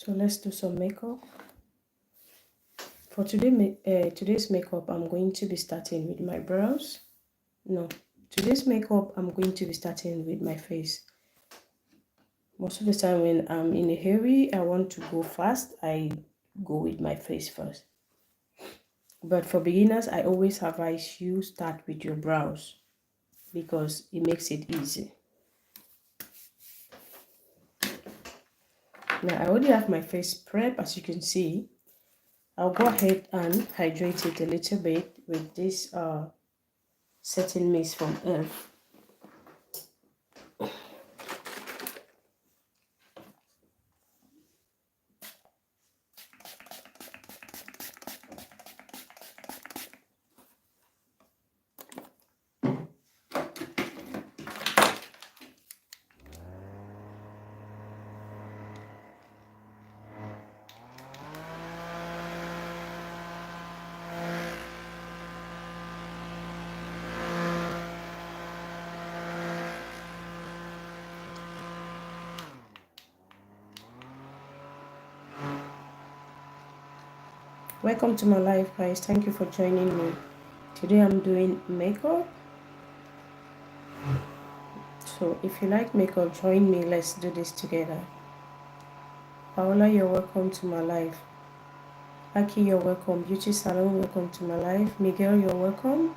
So let's do some makeup. For today's makeup, I'm going to be starting with my brows. No, today's makeup, I'm going to be starting with my face. Most of the time when I'm in a hurry, I want to go fast, I go with my face first. But for beginners, I always advise you start with your brows because it makes it easy. Now I already have my face prep, as you can see. I'll go ahead and hydrate it a little bit with this setting mist from Elf. Welcome to my life, guys. Thank you for joining me. Today I'm doing makeup. So if you like makeup, join me. Let's do this together. Paola, you're welcome to my life. Aki, you're welcome. Beauty Salon, welcome to my life. Miguel, you're welcome.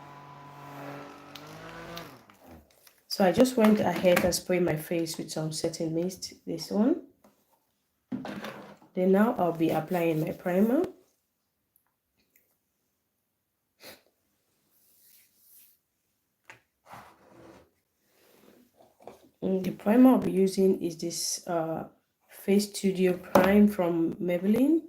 So I just went ahead and sprayed my face with some setting mist. This one. Then now I'll be applying my primer. The primer I'll be using is this Face Studio Prime from Maybelline.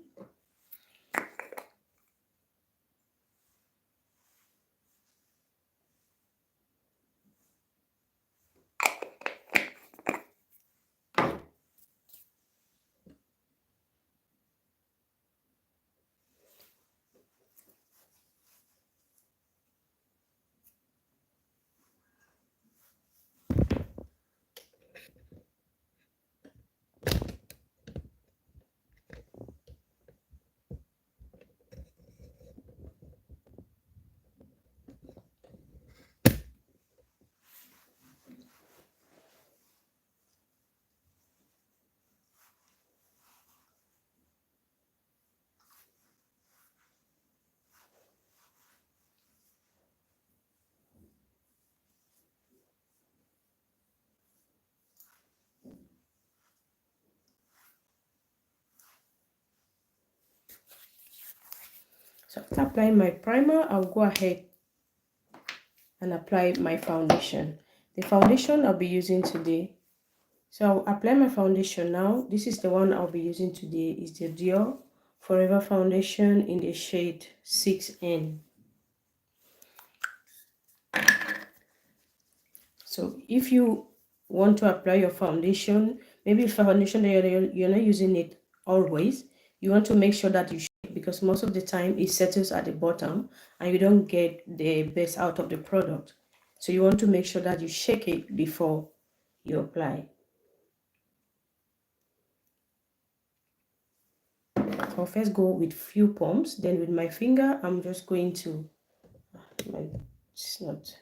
So after applying my primer, I'll go ahead and apply my foundation. The foundation I'll be using today. So I'll apply my foundation now. This is the one I'll be using today. It's the Dior Forever Foundation in the shade 6N. So if you want to apply your foundation, maybe foundation that you're not using it always, you want to make sure that you shake, because most of the time it settles at the bottom and you don't get the best out of the product. So you want to make sure that you shake it before you apply. I'll first go with few pumps, then with my finger I'm just going to it's not.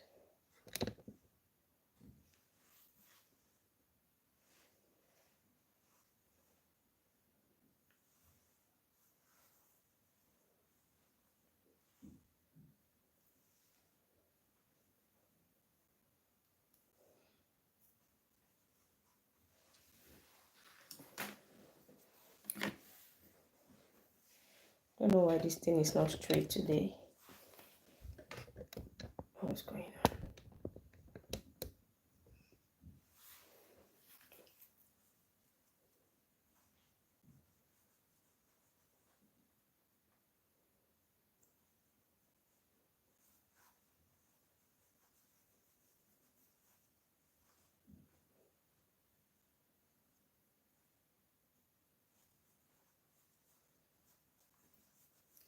Don't know why this thing is not straight today. What's going on?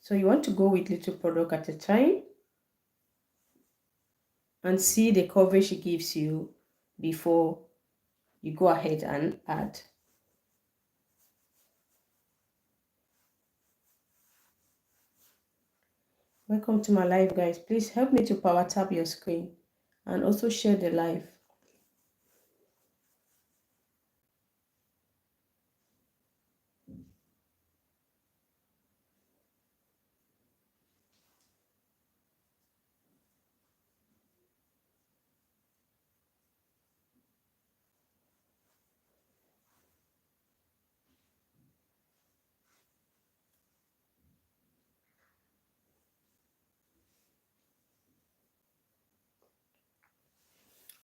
So you want to go with little product at a time and see the coverage it gives you before you go ahead and add. Welcome to my live, guys. Please help me to power tap your screen and also share the live.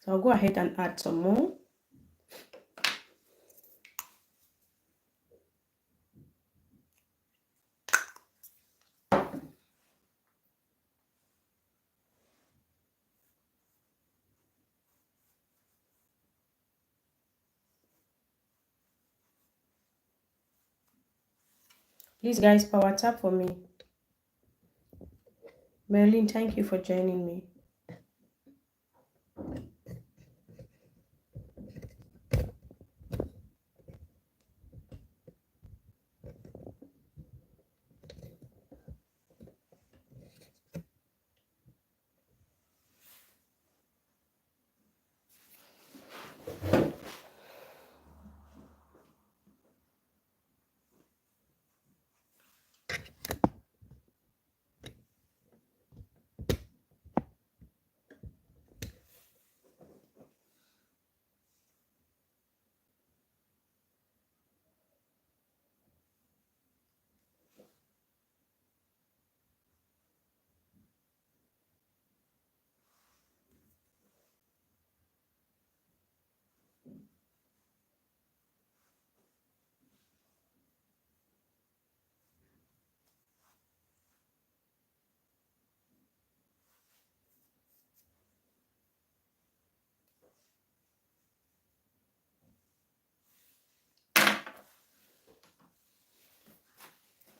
So I'll go ahead and add some more. Please, guys, power tap for me. Merlin, thank you for joining me.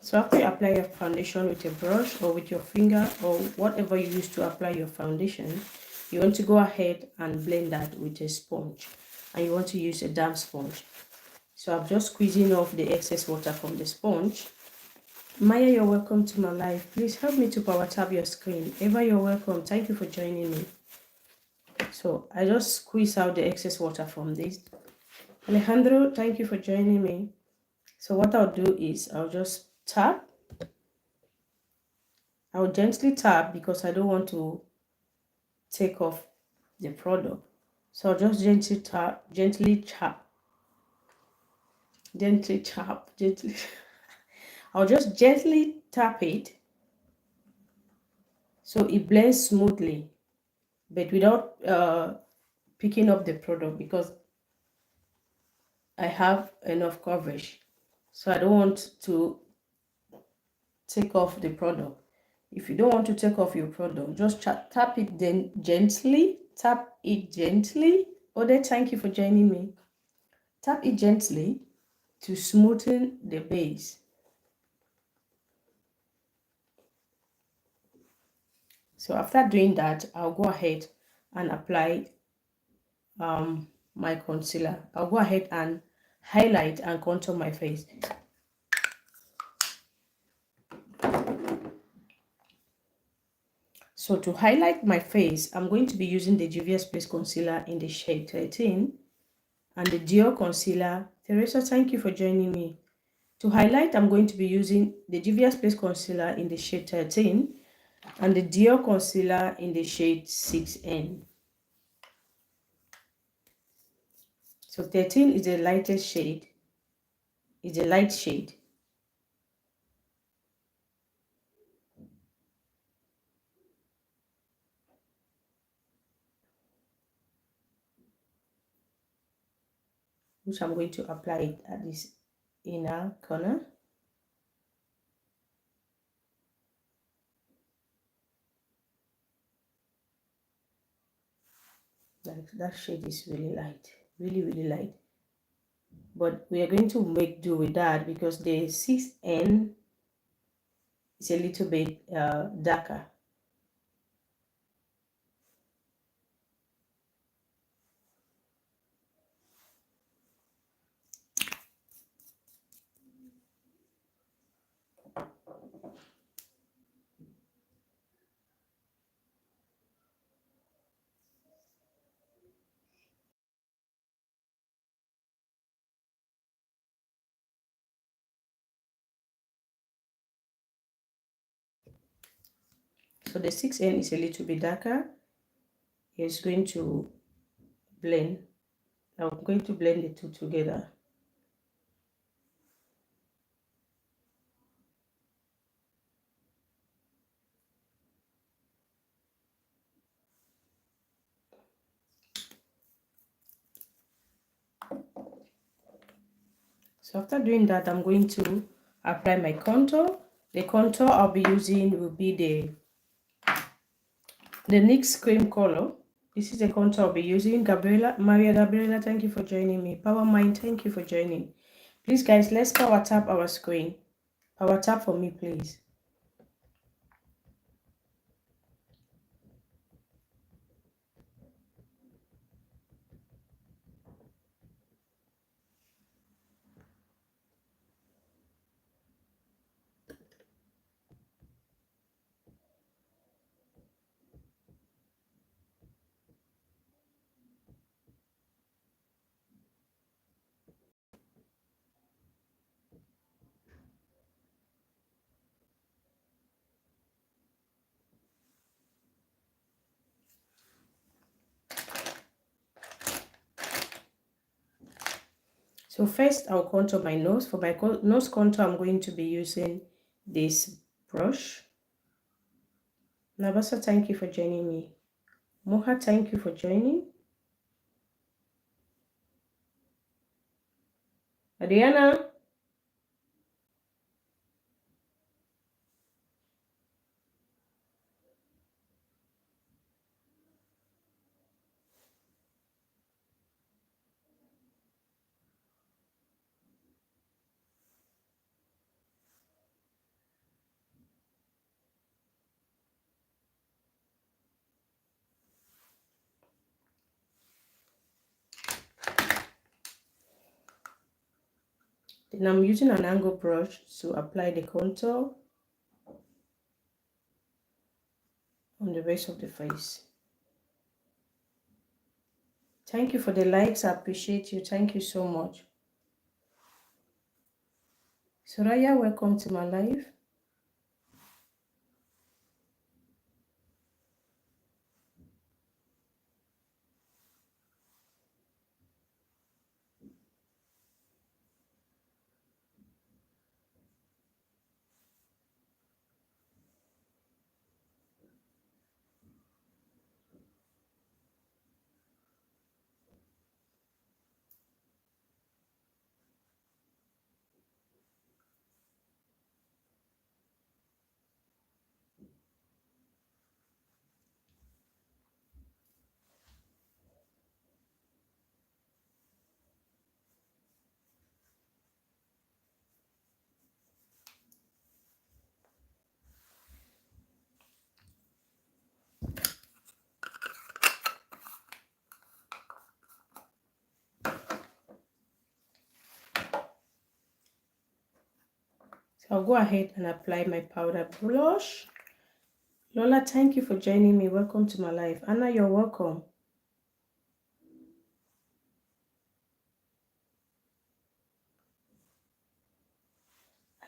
So after you apply your foundation with a brush or with your finger or whatever you use to apply your foundation, you want to go ahead and blend that with a sponge. And you want to use a damp sponge. So I'm just squeezing off the excess water from the sponge. Maya, you're welcome to my live. Please help me to power tap your screen. Eva, you're welcome. Thank you for joining me. So I just squeeze out the excess water from this. Alejandro, thank you for joining me. So what I'll do is I'll just tap. I'll gently tap because I don't want to take off the product. So I'll just gently tap, gently. I'll just gently tap it so it blends smoothly, but without picking up the product because I have enough coverage. So I don't want to take off the product. If you don't want to take off your product, just tap it then gently. Tap it gently. Ode, thank you for joining me. Tap it gently to smoothen the base. So after doing that, I'll go ahead and apply my concealer. I'll go ahead and highlight and contour my face. So to highlight my face, I'm going to be using the Juvia's Place Concealer in the shade 13 and the Dior Concealer. Teresa, thank you for joining me. To highlight, I'm going to be using the Juvia's Place Concealer in the shade 13 and the Dior Concealer in the shade 6N. So 13 is the lightest shade. It's a light shade. Which I'm going to apply it at this inner corner. Like that shade is really light, really light. But we are going to make do with that because the 6N is a little bit darker. for the 6N is a little bit darker. It's going to blend. Now I'm going to blend the two together. So after doing that, I'm going to apply my contour. The contour I'll be using will be the NYX cream color. This is the contour I'll be using. Maria Gabriela, thank you for joining me. Power Mind, thank you for joining. Please, guys, let's power tap our screen. Power tap for me, please. So first, I'll contour my nose. For my nose contour, I'm going to be using this brush. Nabasa, thank you for joining me. Moha, thank you for joining. Adriana. Then I'm using an angle brush to apply the contour on the rest of the face. Thank you for the likes. I appreciate you. Thank you so much. Soraya, welcome to my live. So I'll go ahead and apply my powder blush. Lola, thank you for joining me. Welcome to my live. Anna, you're welcome.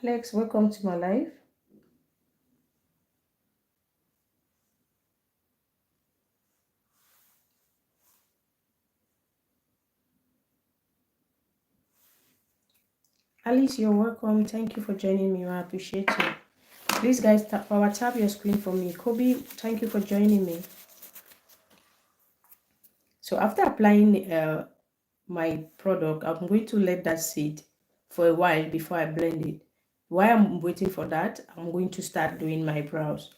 Alex, welcome to my live. Alice, you're welcome. Thank you for joining me. I appreciate you. Please, guys, power tap your screen for me. Kobe, thank you for joining me. So after applying my product, I'm going to let that sit for a while before I blend it. While I'm waiting for that, I'm going to start doing my brows.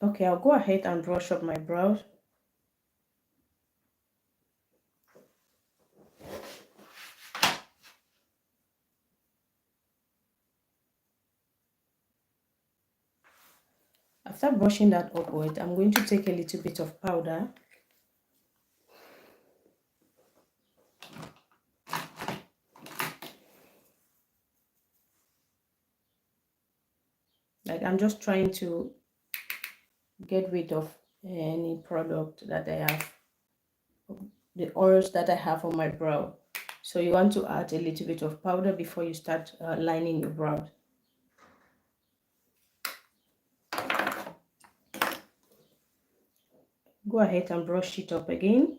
Okay, I'll go ahead and brush up my brows. After brushing that upward, I'm going to take a little bit of powder. Like, I'm just trying to get rid of any product that I have, the oils that I have on my brow. So you want to add a little bit of powder before you start lining your brows. Go ahead and brush it up again.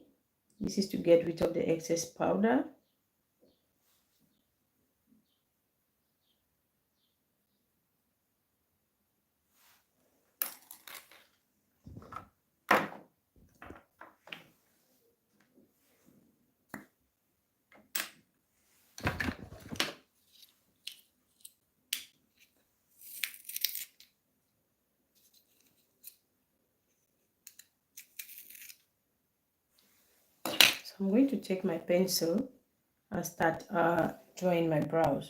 This is to get rid of the excess powder. So I'm going to take my pencil and start drawing my brows.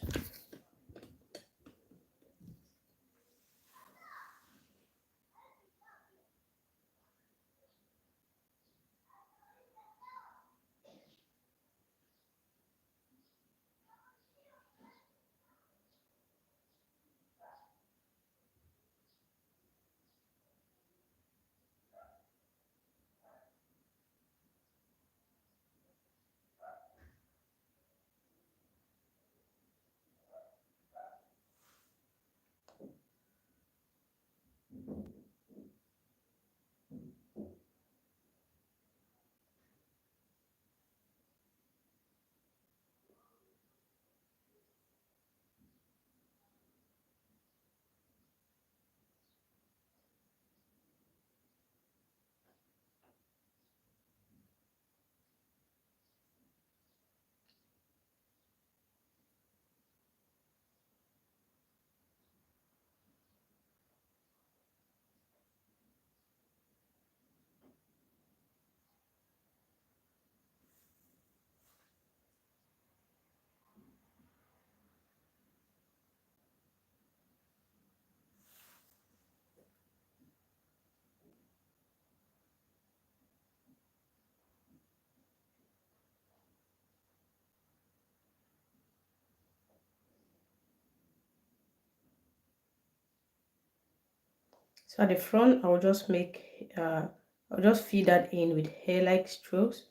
So at the front, I'll just I'll just fill that in with hair-like strokes.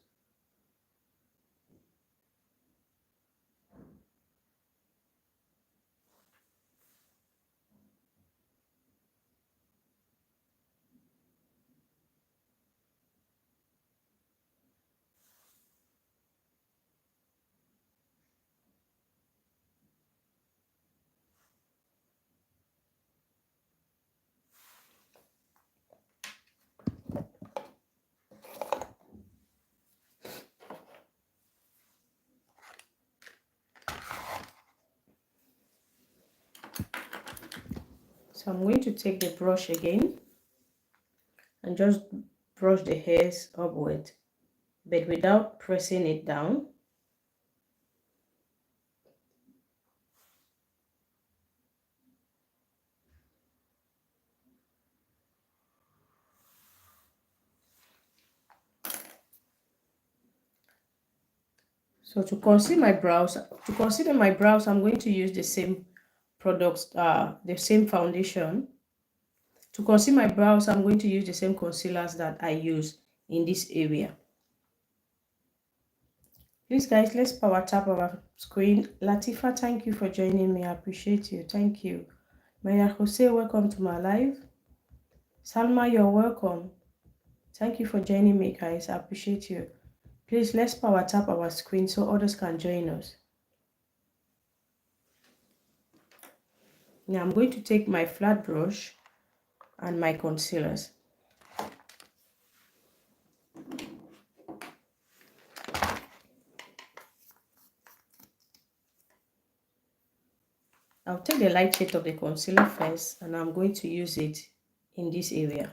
So I'm going to take the brush again and just brush the hairs upward, but without pressing it down. So to conceal my brows, I'm going to use the same products, the same foundation. To conceal my brows, I'm going to use the same concealers that I use in this area. Please guys, let's power tap our screen. Latifa, thank you for joining me. I appreciate you. Thank you. Maria Jose, welcome to my live. Salma, you're welcome. Thank you for joining me, guys. I appreciate you. Please, let's power tap our screen so others can join us. Now I'm going to take my flat brush and my concealers. I'll take the light shade of the concealer first, and I'm going to use it in this area.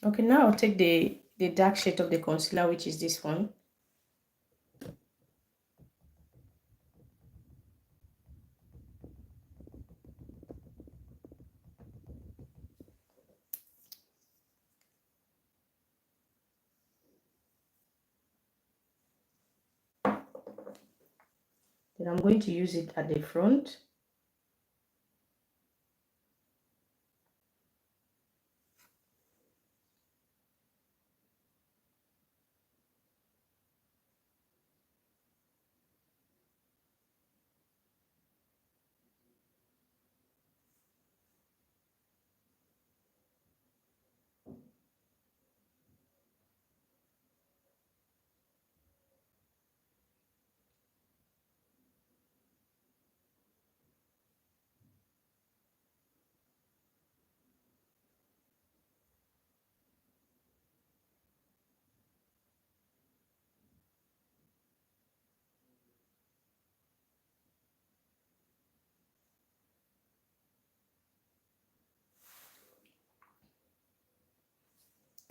Okay, now I'll take the dark shade of the concealer, which is this one. Then I'm going to use it at the front.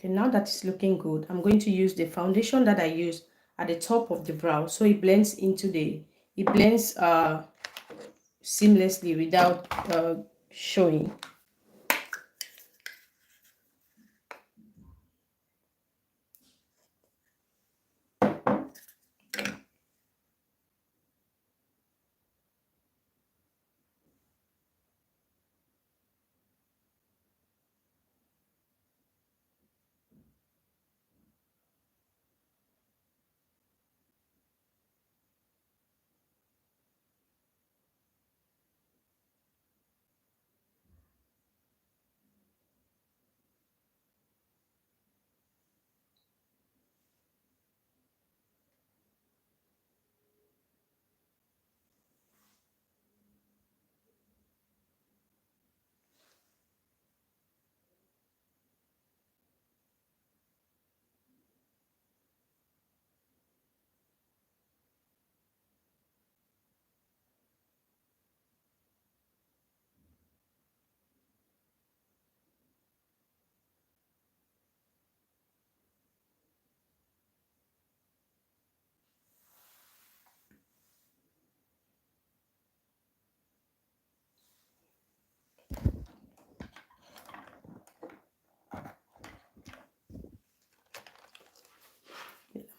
Okay, now that it's looking good, I'm going to use the foundation that I use at the top of the brow, so it blends into it blends seamlessly without showing.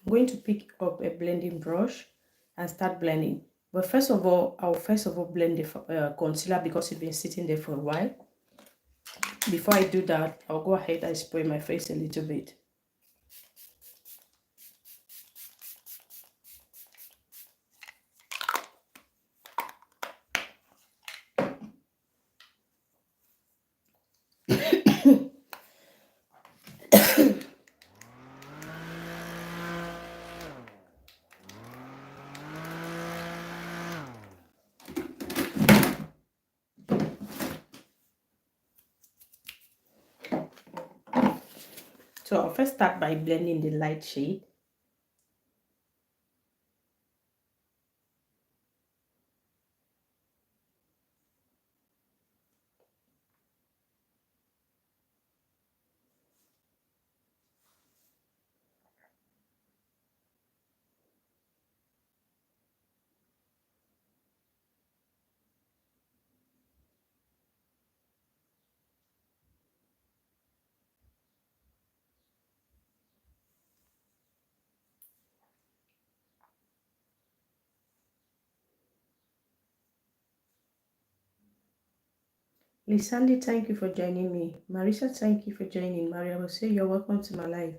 I'm going to pick up a blending brush and start blending. But first of all, I'll blend the concealer because it's been sitting there for a while. Before I do that, I'll go ahead and spray my face a little bit. So I'll first start by blending the light shade. Lisandi, thank you for joining me. Marisa, thank you for joining. Maria will say you're welcome to my live.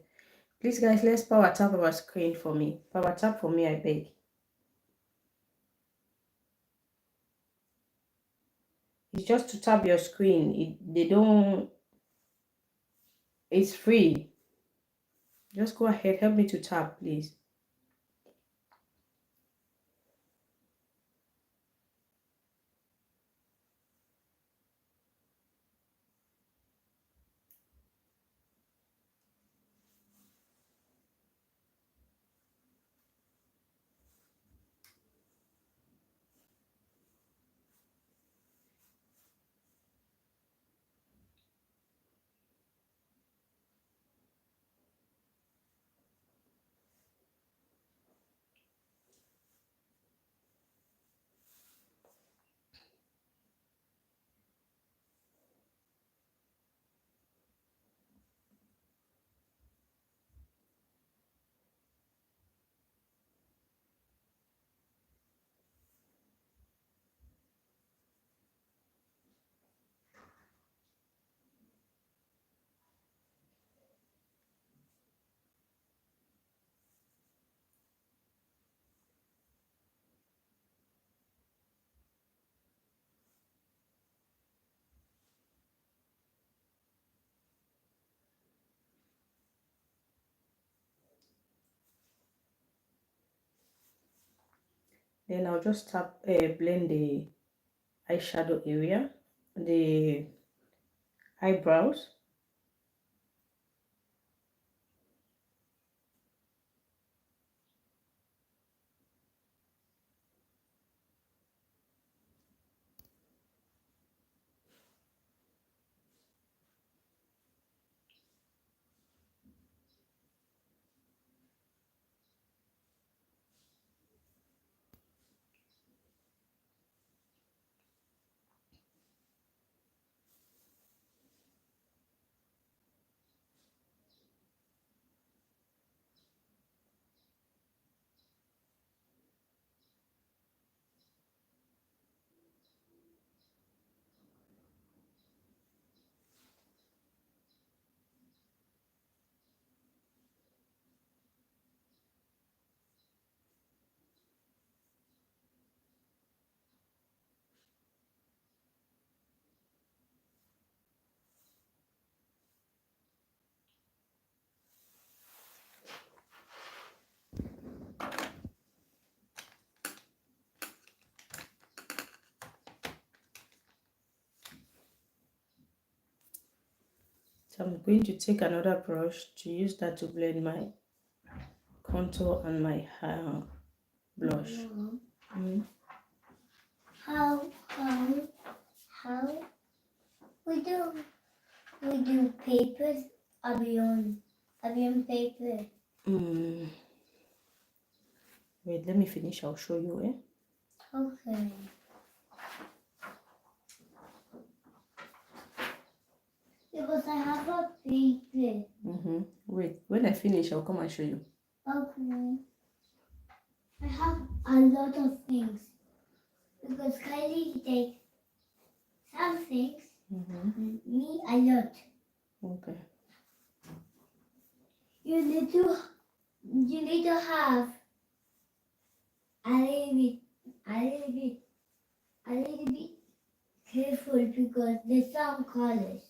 Please, guys, let's power tap our screen for me. Power tap for me, I beg. It's just to tap your screen. It's free. Just go ahead. Help me to tap, please. Then I'll just blend the eyeshadow area, the eyebrows. So I'm going to take another brush to use that to blend my contour and my blush. How we do papers? Are we on paper? Wait, let me finish. I'll show you. Okay. Because I have a paper. Wait, when I finish, I'll come and show you. Okay. I have a lot of things because Kylie takes some things and me a lot. Okay. You need to have a little bit careful because there's some colors.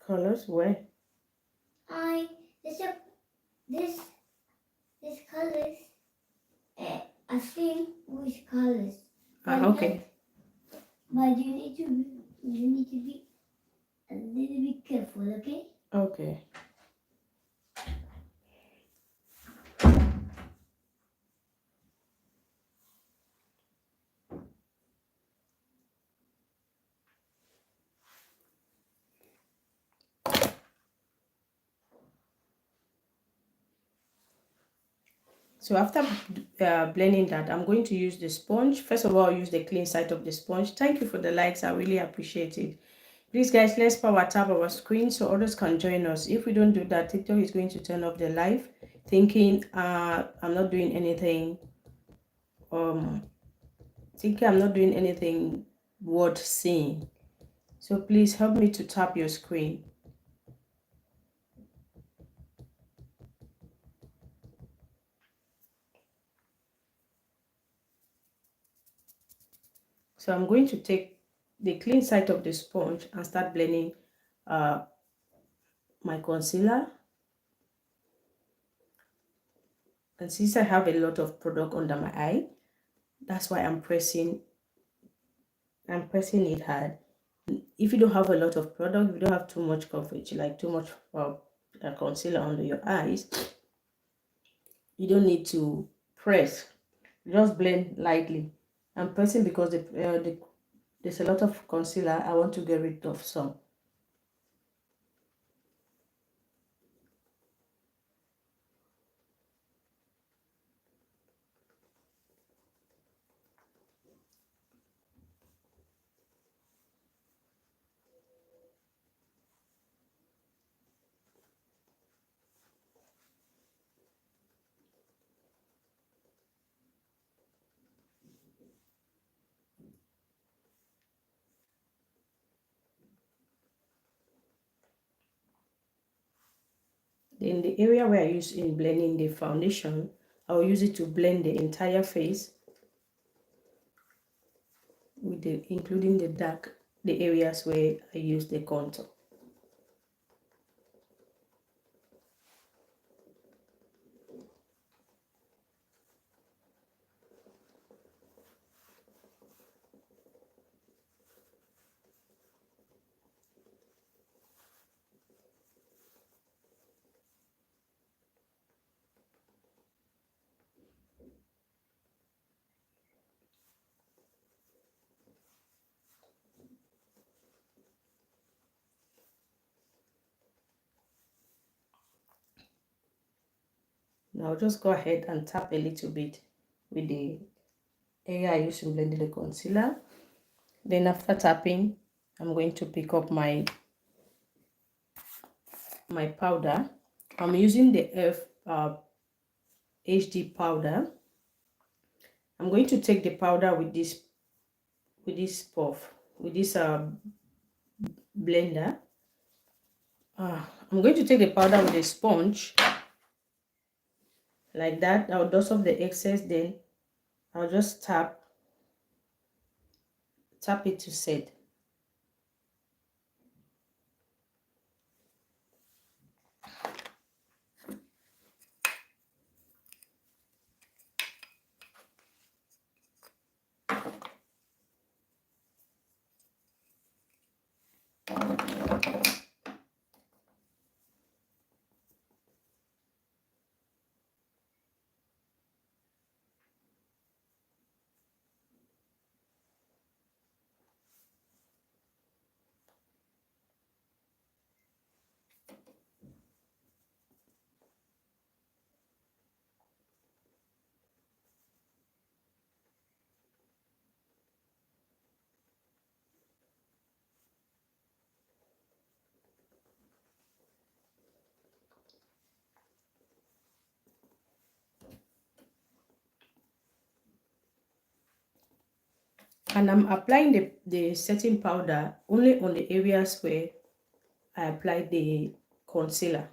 Colors where? There's a this colors. A thing with colors. Okay. But you need to be a little bit careful, okay? Okay. So after blending that, I'm going to use the sponge. First of all, I'll use the clean side of the sponge. Thank you for the likes. I really appreciate it. Please, guys, let's power tap our screen so others can join us. If we don't do that, TikTok is going to turn off the live, thinking I'm not doing anything. Thinking I'm not doing anything worth seeing. So please help me to tap your screen. So I'm going to take the clean side of the sponge and start blending my concealer. And since I have a lot of product under my eye, that's why I'm pressing it hard. If you don't have a lot of product, if you don't have too much coverage, like too much concealer under your eyes, you don't need to press. Just blend lightly. I'm pressing because there's a lot of concealer. I want to get rid of some. Then the area where I use in blending the foundation, I'll use it to blend the entire face with including the areas where I use the contour. Now just go ahead and tap a little bit with the area I use to blend the concealer. Then after tapping, I'm going to pick up my powder. I'm using the HD powder. I'm going to take the powder with this blender. I'm going to take the powder with a sponge like that. I'll dust off the excess, then I'll just tap it to set. And I'm applying the setting powder only on the areas where I applied the concealer.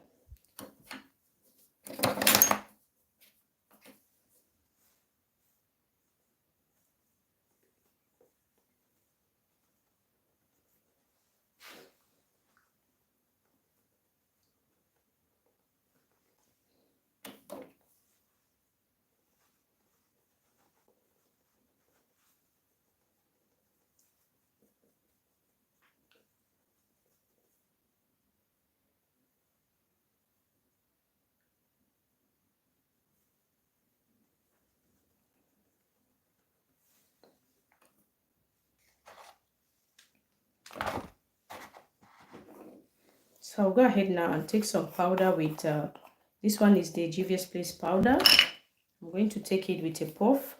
So I'll go ahead now and take some powder with, this one is the Juvia's Place powder. I'm going to take it with a puff.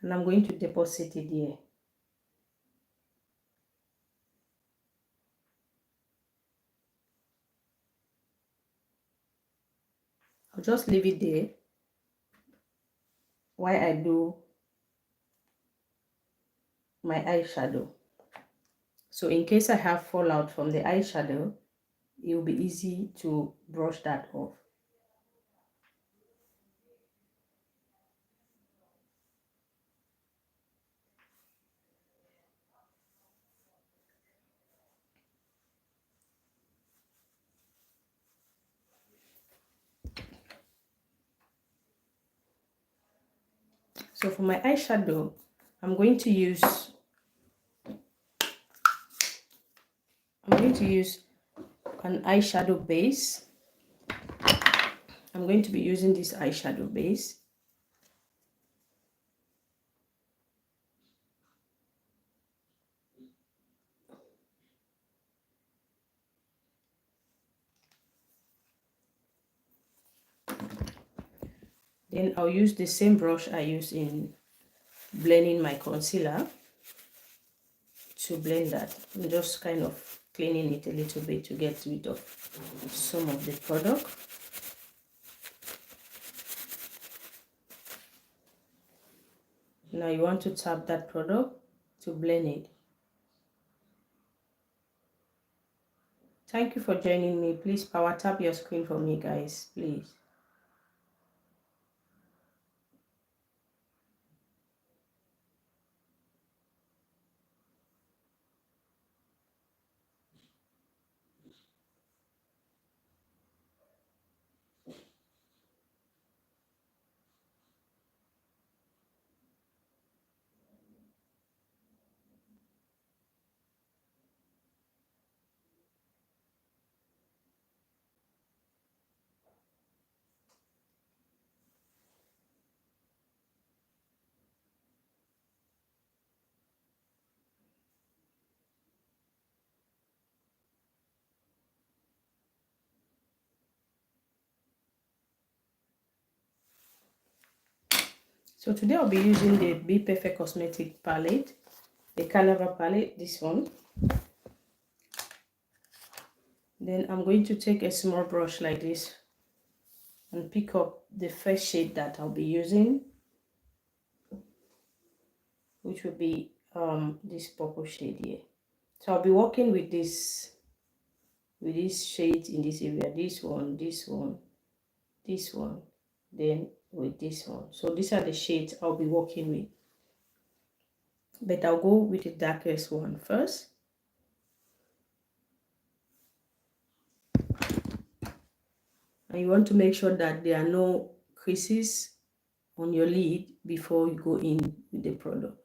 And I'm going to deposit it here. I'll just leave it there while I do my eyeshadow. So in case I have fallout from the eyeshadow, it will be easy to brush that off. So for my eyeshadow, I'm going to use an eyeshadow base. I'm going to be using this eyeshadow base. Then I'll use the same brush I use in blending my concealer to blend that. I'm just kind of cleaning it a little bit to get rid of some of the product. Now you want to tap that product to blend it. Thank you for joining me. Please power tap your screen for me, guys, please. So today I'll be using the Be Perfect Cosmetic palette, the Carnival palette, this one. Then I'm going to take a small brush like this and pick up the first shade that I'll be using, which will be this purple shade here. So I'll be working with this shades in this area, this one, this one, this one, then with this one. So these are the shades I'll be working with, but I'll go with the darkest one first. And you want to make sure that there are no creases on your lid before you go in with the product.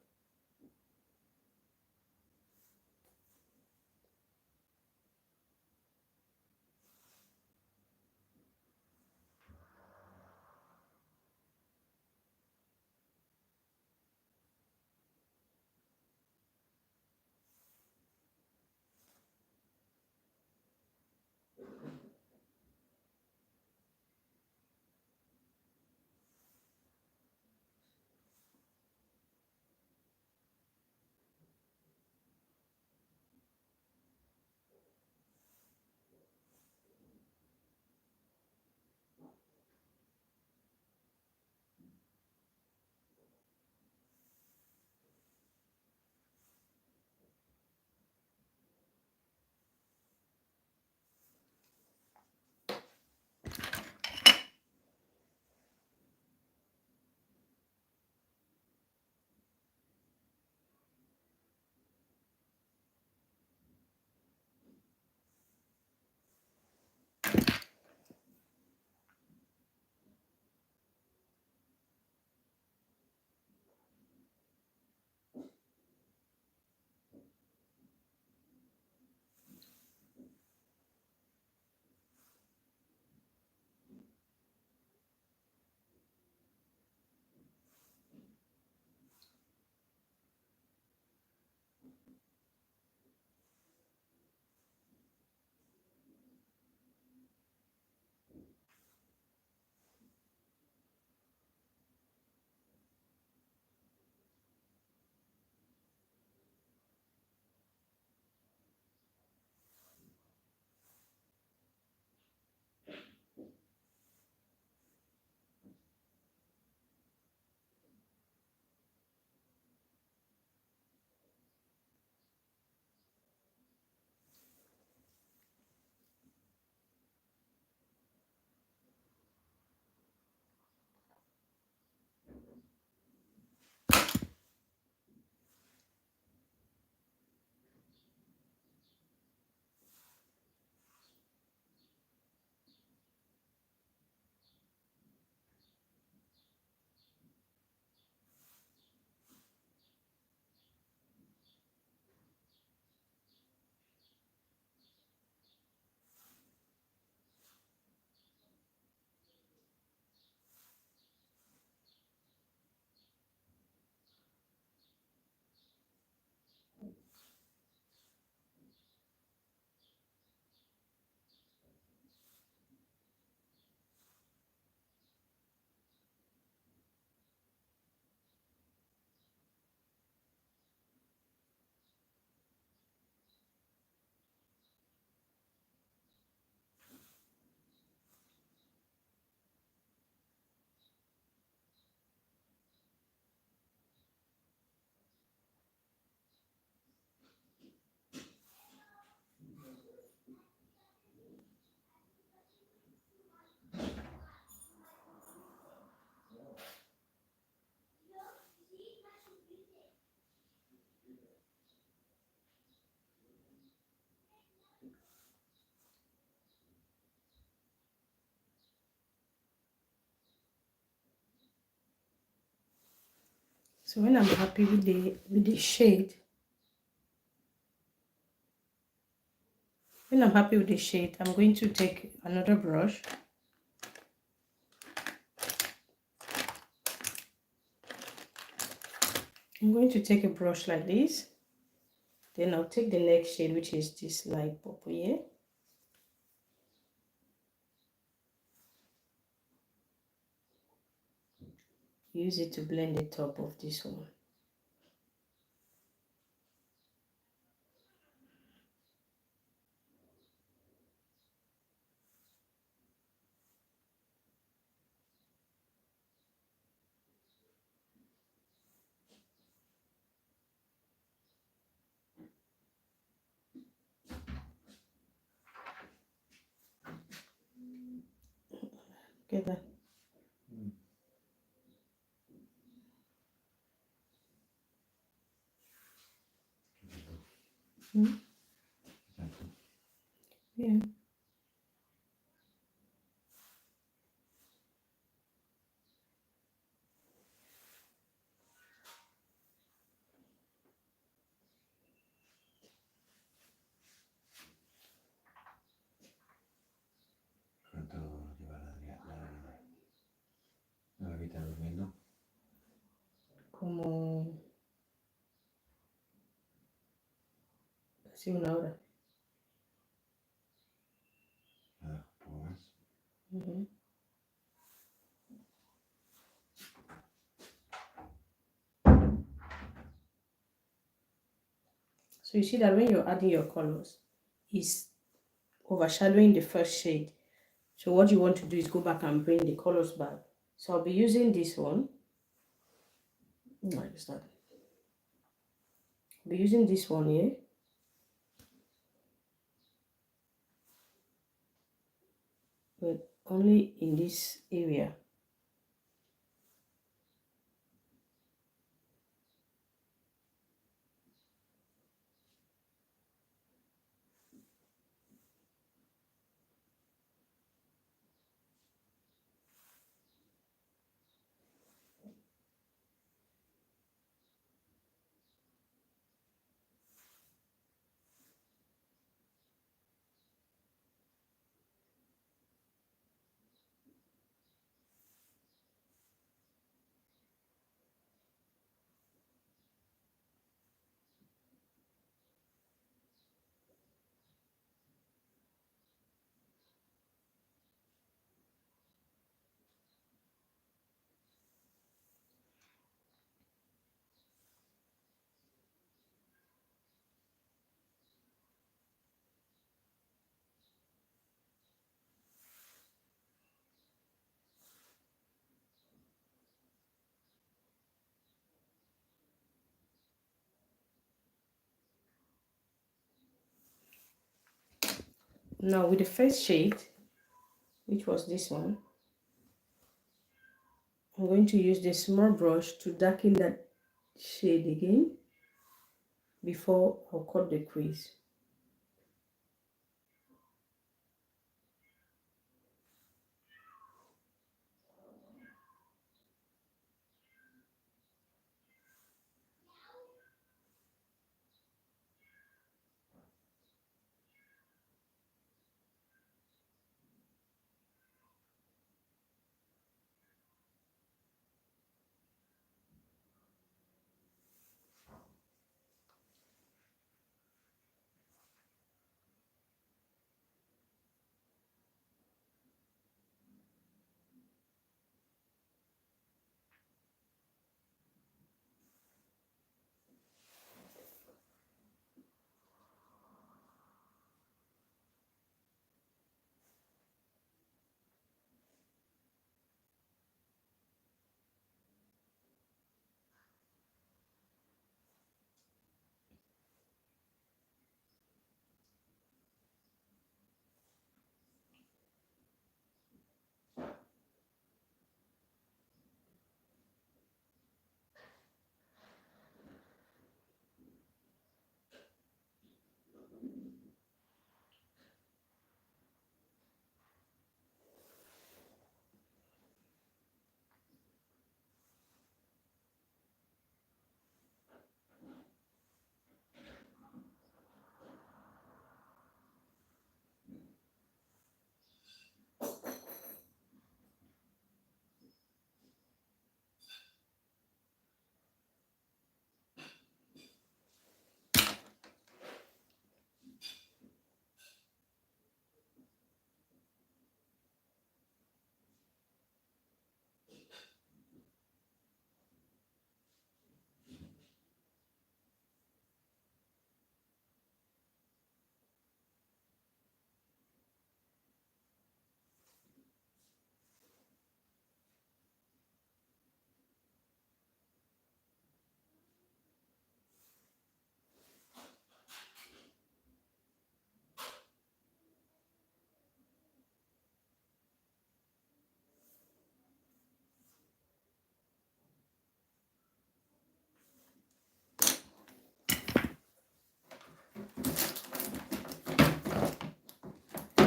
So when I'm happy with the shade, when I'm happy with the shade, I'm going to take another brush. I'm going to take a brush like this. Then I'll take the next shade, which is this light purple here. Use it to blend the top of this one. Get that? Hmm? Yeah. ¿Cuánto lleva la vaquita durmiendo? Como casi una hora. Nada, un poco más. Mm-hmm. So you see that when you're adding your colors, it's overshadowing the first shade. So what you want to do is go back and bring the colors back. So I'll be using this one. No, it's not. I'll be using this one here. But only in this area. Now with the first shade, which was this one, I'm going to use the small brush to darken that shade again before I'll cut the crease.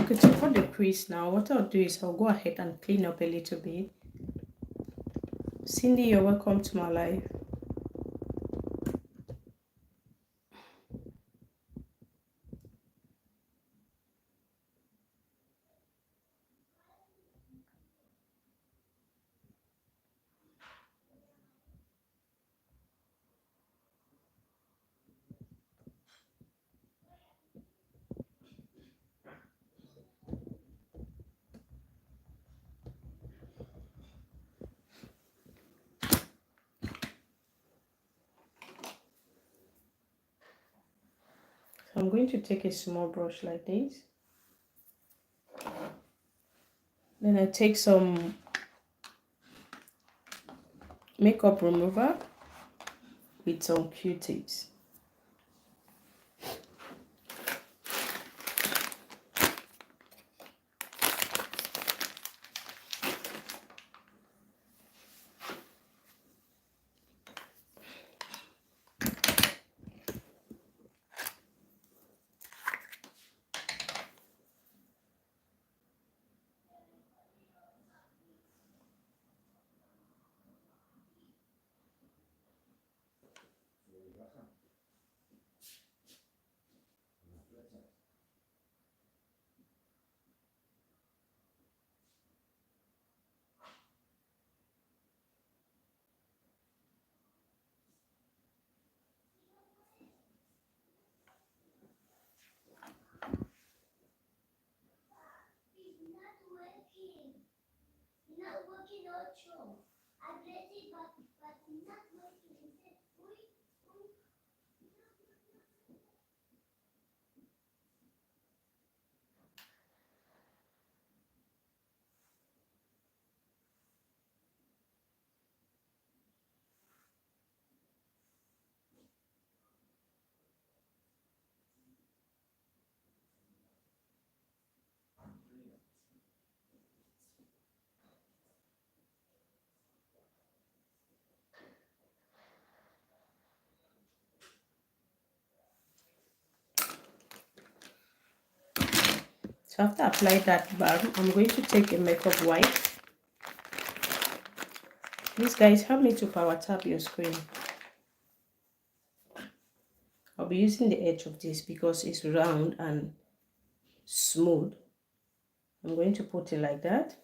Okay, to cut the crease now, what I'll do is I'll go ahead and clean up a little bit. Cindy, you're welcome to my life. So I'm going to take a small brush like this. Then I take some makeup remover with some Q-tips. Not working also. I press it, but not working. It said, So after applying that balm, I'm going to take a makeup wipe. Please guys, help me to power tap your screen. I'll be using the edge of this because it's round and smooth. I'm going to put it like that.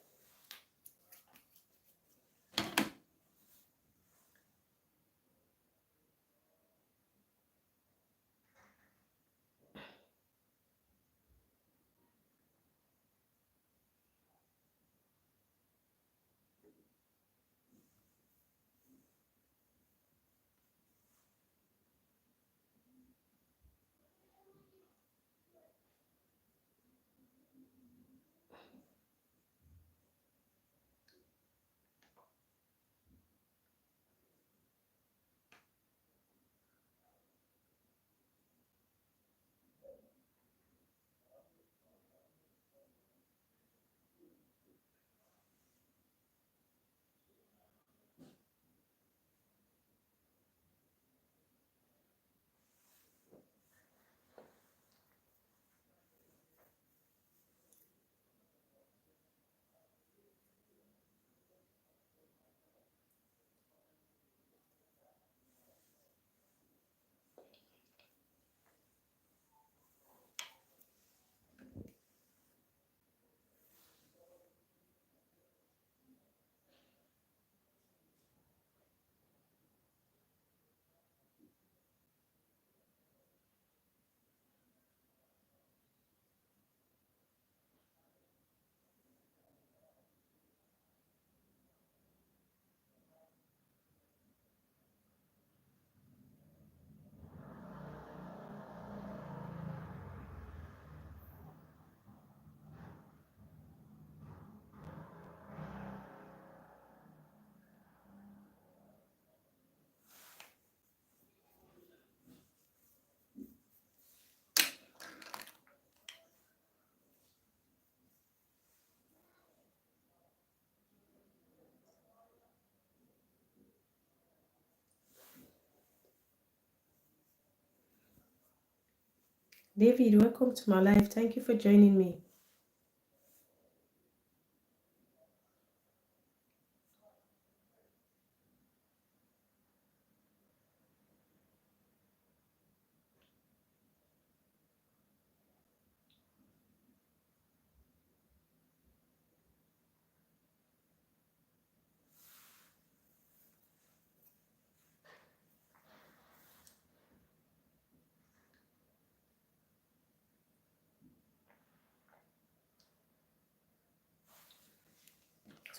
David, welcome to my life. Thank you for joining me.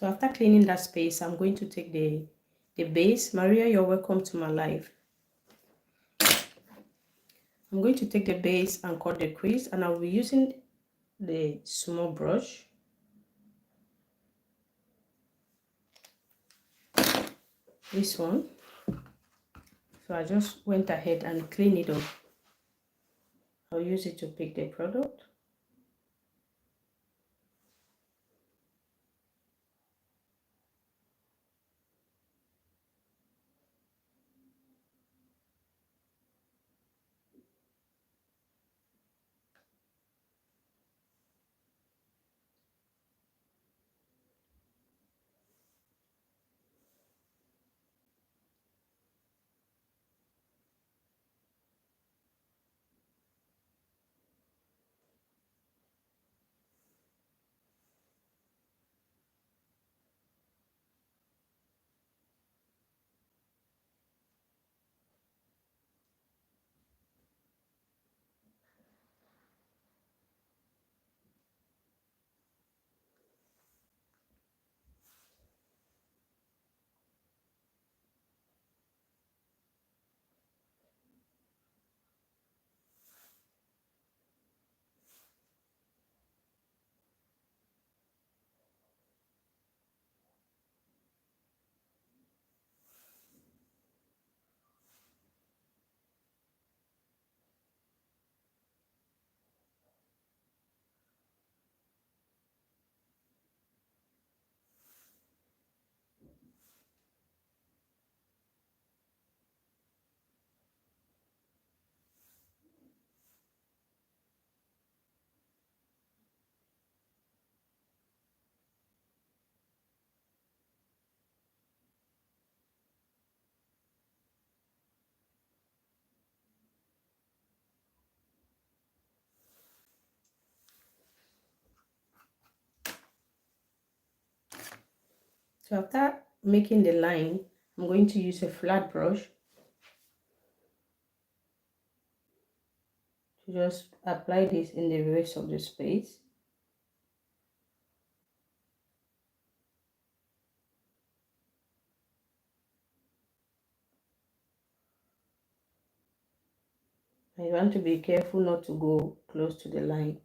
So after cleaning that space, I'm going to take the base. Maria, you're welcome to my life. I'm going to take the base and cut the crease, and I'll be using the small brush. This one. So I just went ahead and clean it up. I'll use it to pick the product. So after making the line, I'm going to use a flat brush to just apply this in the rest of the space. I want to be careful not to go close to the line.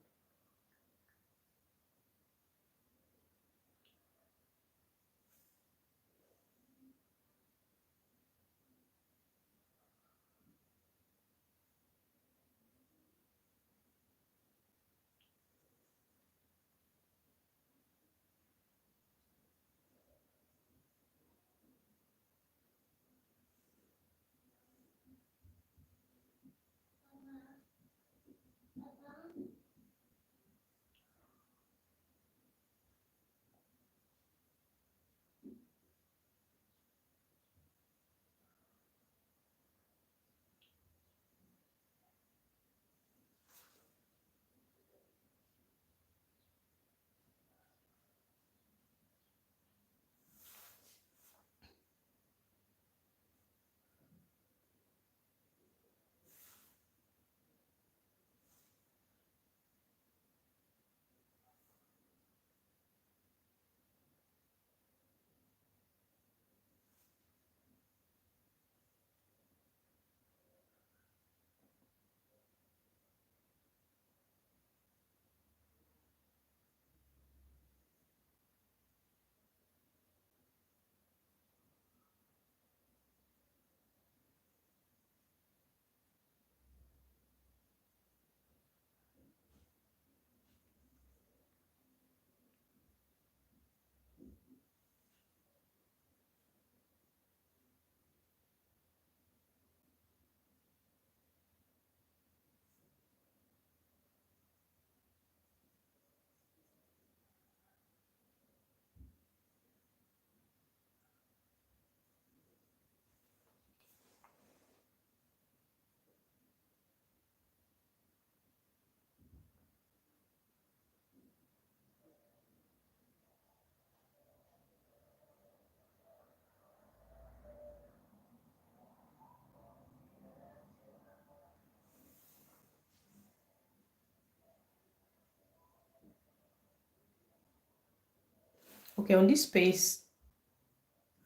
Okay, on this space,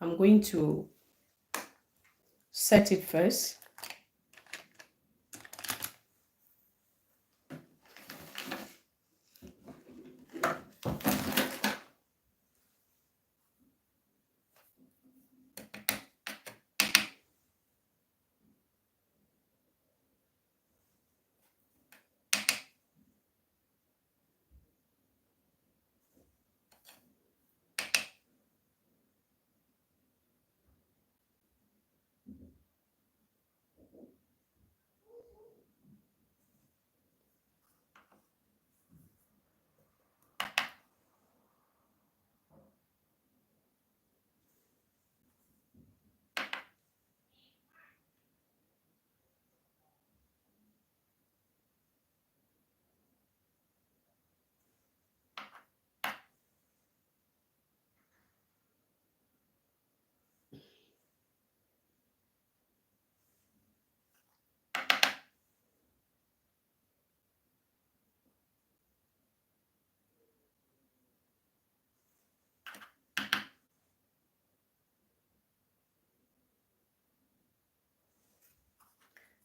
I'm going to set it first.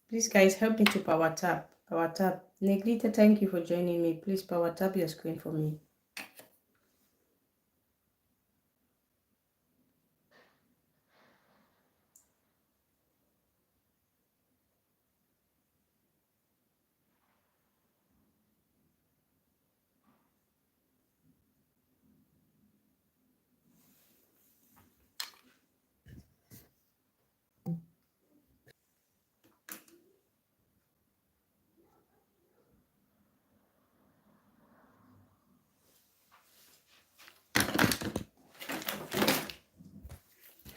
Please, guys, help me to power tap. Power tap. Negrita, thank you for joining me. Please power tap your screen for me.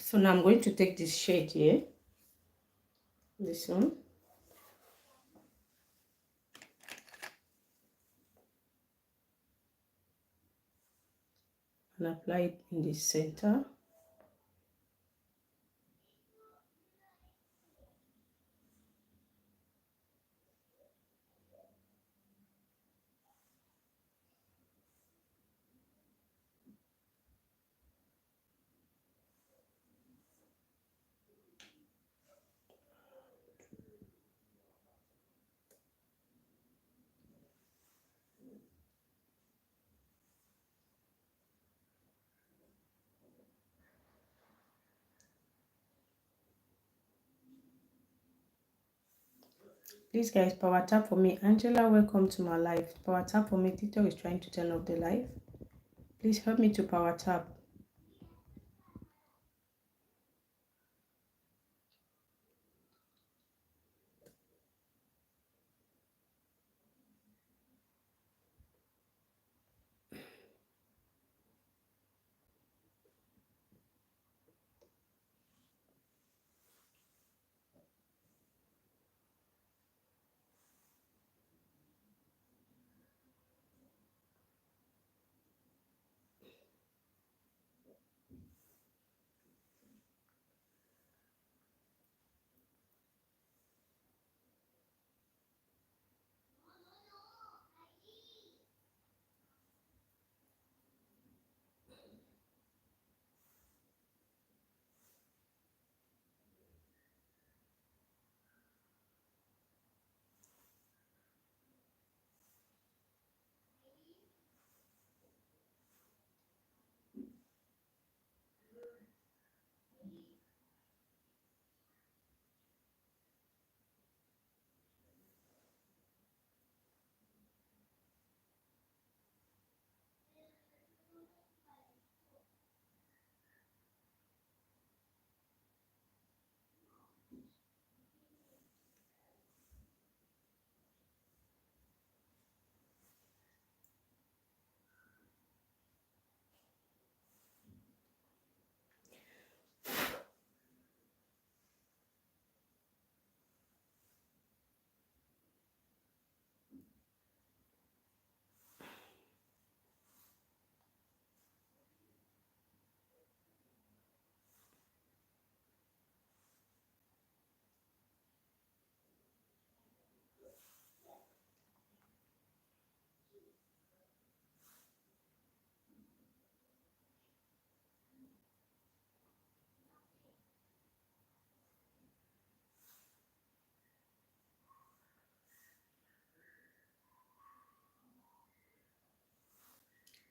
So now I'm going to take this shade here, this one, and apply it in the center. Please, guys, power tap for me. Angela, welcome to my live. Power tap for me. TikTok is trying to turn off the live. Please help me to power tap.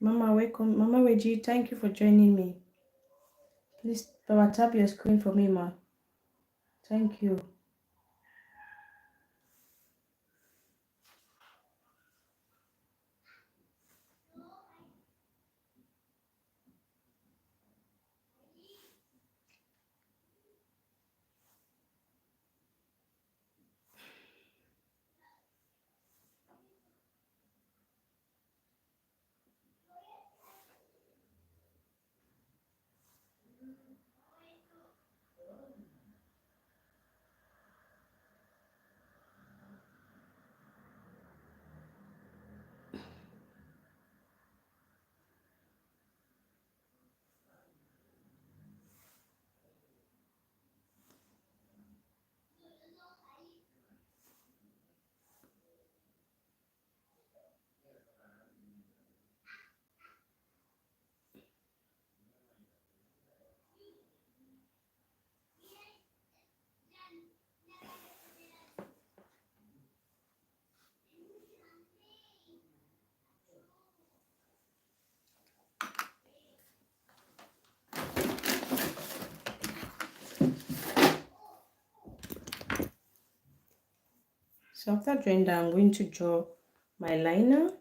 Mama, welcome. Mama Weji, thank you for joining me. Please power tap your screen for me, ma. Thank you. So after drawing that, I'm going to draw my liner.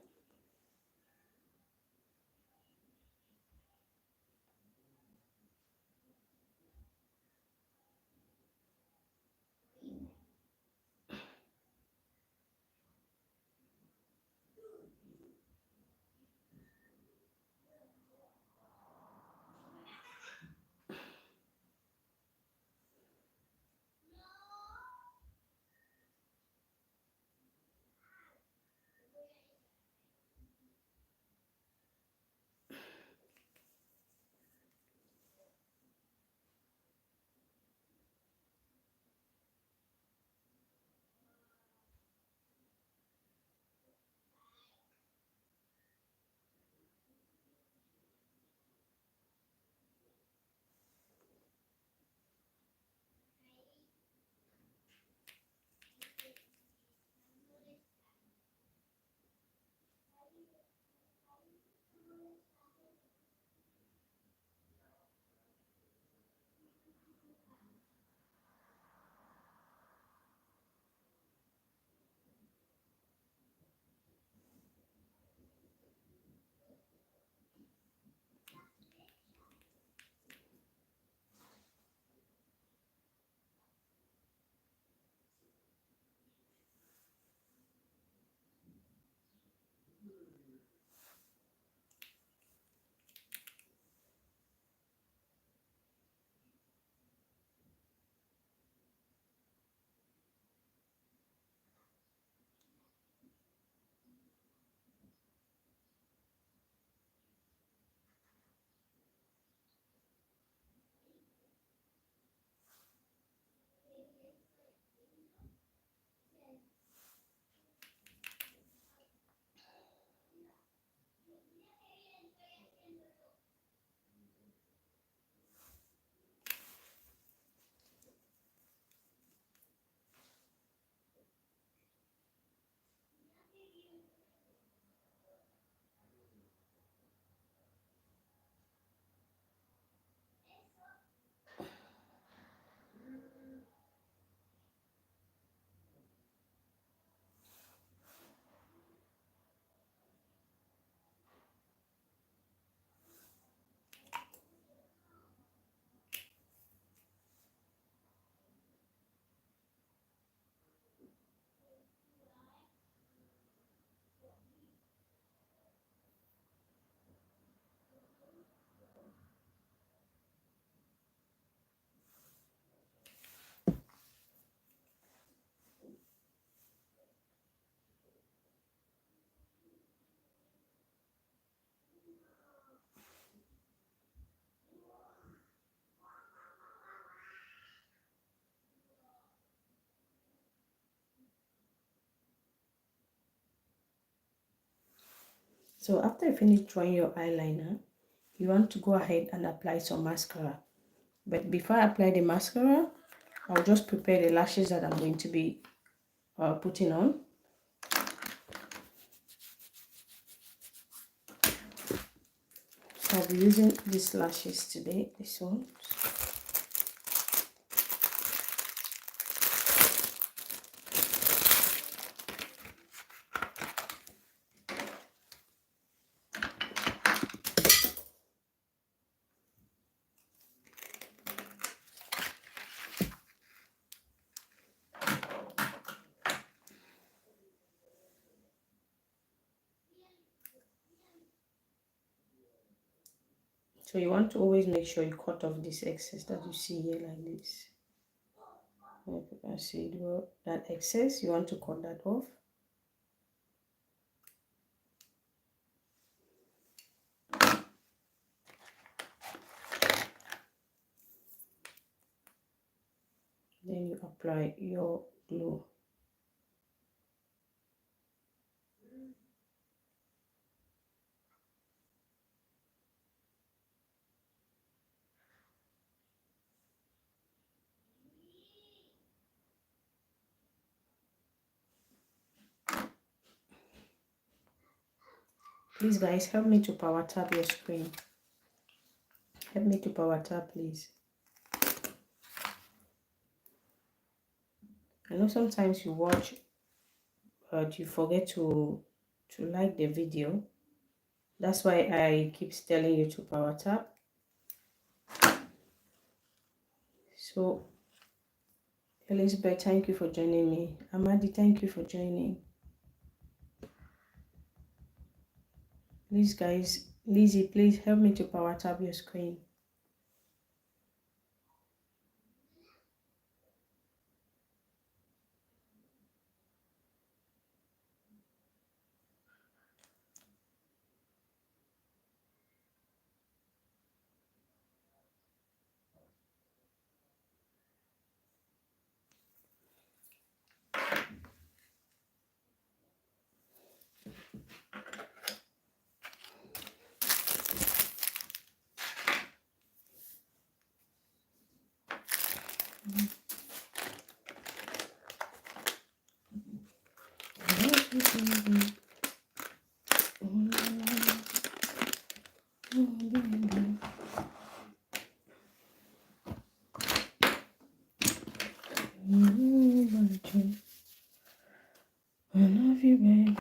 So after you finish drawing your eyeliner, you want to go ahead and apply some mascara. But before I apply the mascara, I'll just prepare the lashes that I'm going to be putting on. I'll be using these lashes today, this one. So you want to always make sure you cut off this excess that you see here like this. Hope you can see it well. That excess, you want to cut that off. Then you apply your glue. Please guys, help me to power tap your screen. Help me to power tap, please. I know sometimes you watch but you forget to like the video. That's why I keep telling you to power tap. So Elizabeth, thank you for joining me. Amadi, thank you for joining. Please guys, Lizzie, please help me to power tap your screen. I love you, baby.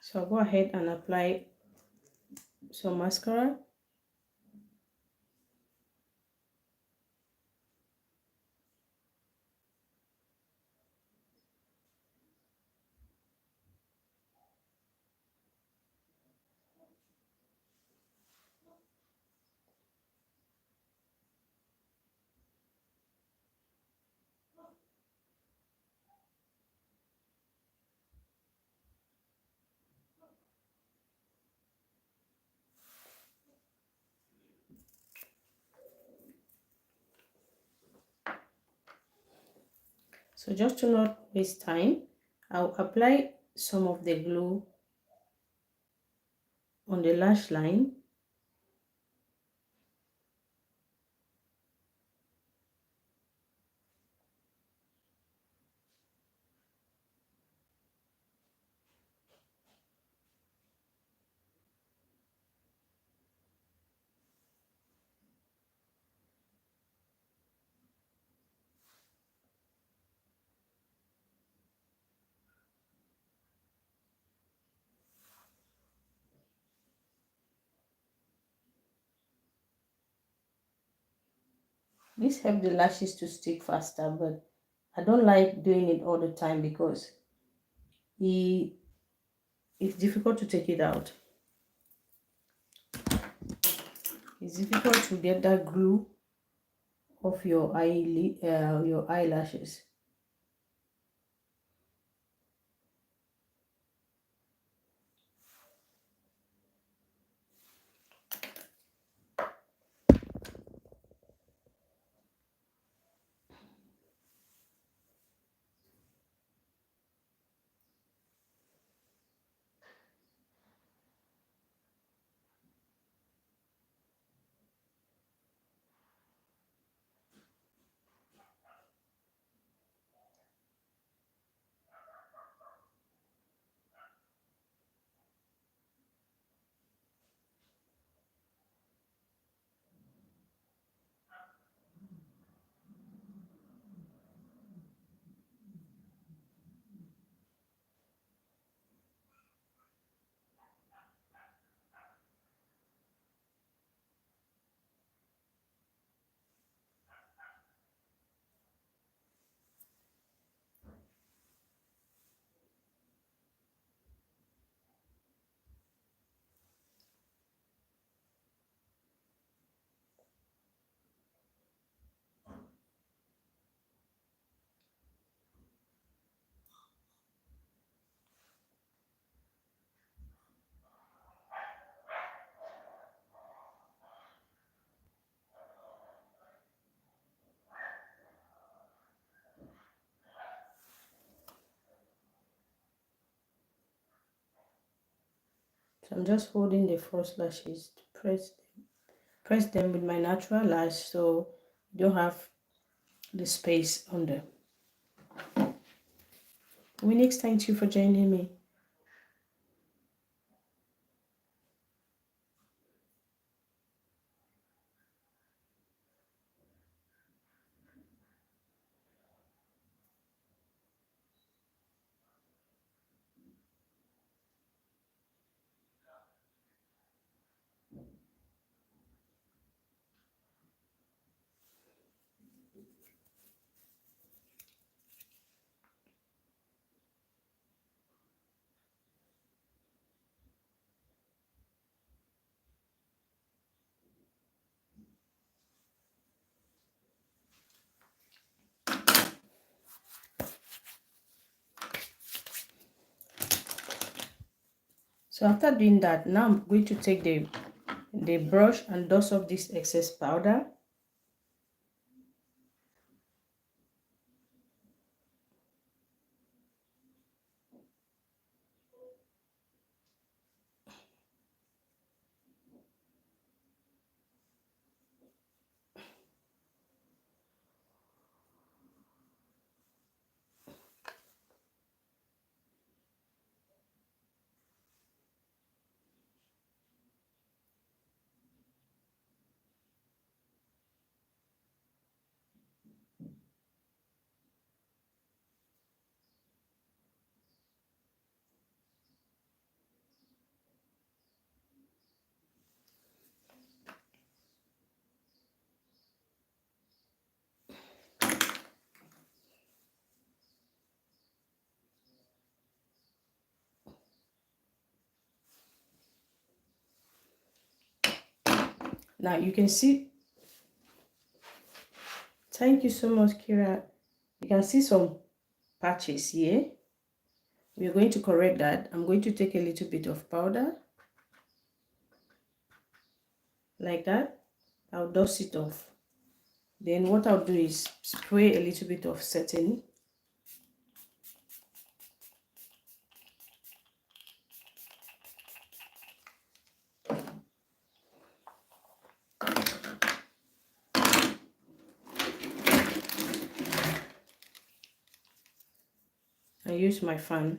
So I'll go ahead and apply some mascara. So just to not waste time, I'll apply some of the glue on the lash line. This helps the lashes to stick faster, but I don't like doing it all the time because it's difficult to take it out. It's difficult to get that glue off your eyelashes. So I'm just holding the false lashes to press them with my natural lash so you don't have the space under. Winix, thank you for joining me. So after doing that, now I'm going to take the brush and dust off this excess powder. Now you can see, thank you so much, Kira. You can see some patches here. We're going to correct that. I'm going to take a little bit of powder like that. I'll dust it off. Then what I'll do is spray a little bit of setting. I use my fan.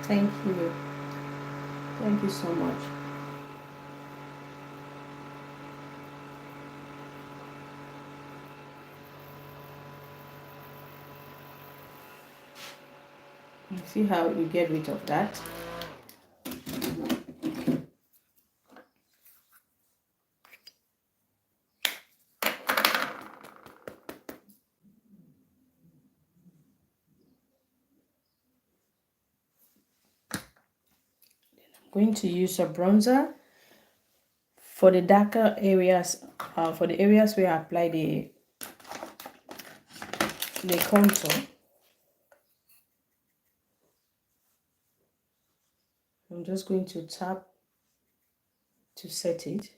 Thank you. Thank you so much. You see how you get rid of that? I'm going to use a bronzer for the darker areas, for the areas where I apply the contour. I'm just going to tap to set it.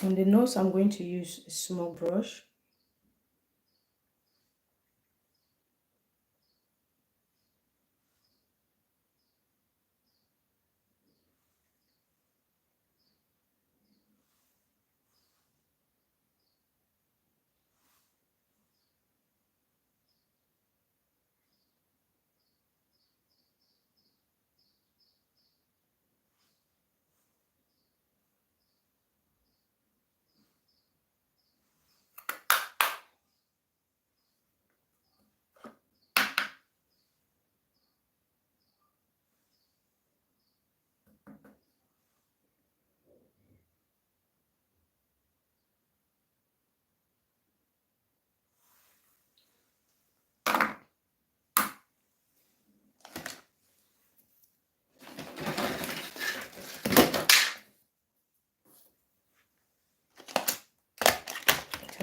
On the nose, I'm going to use a small brush.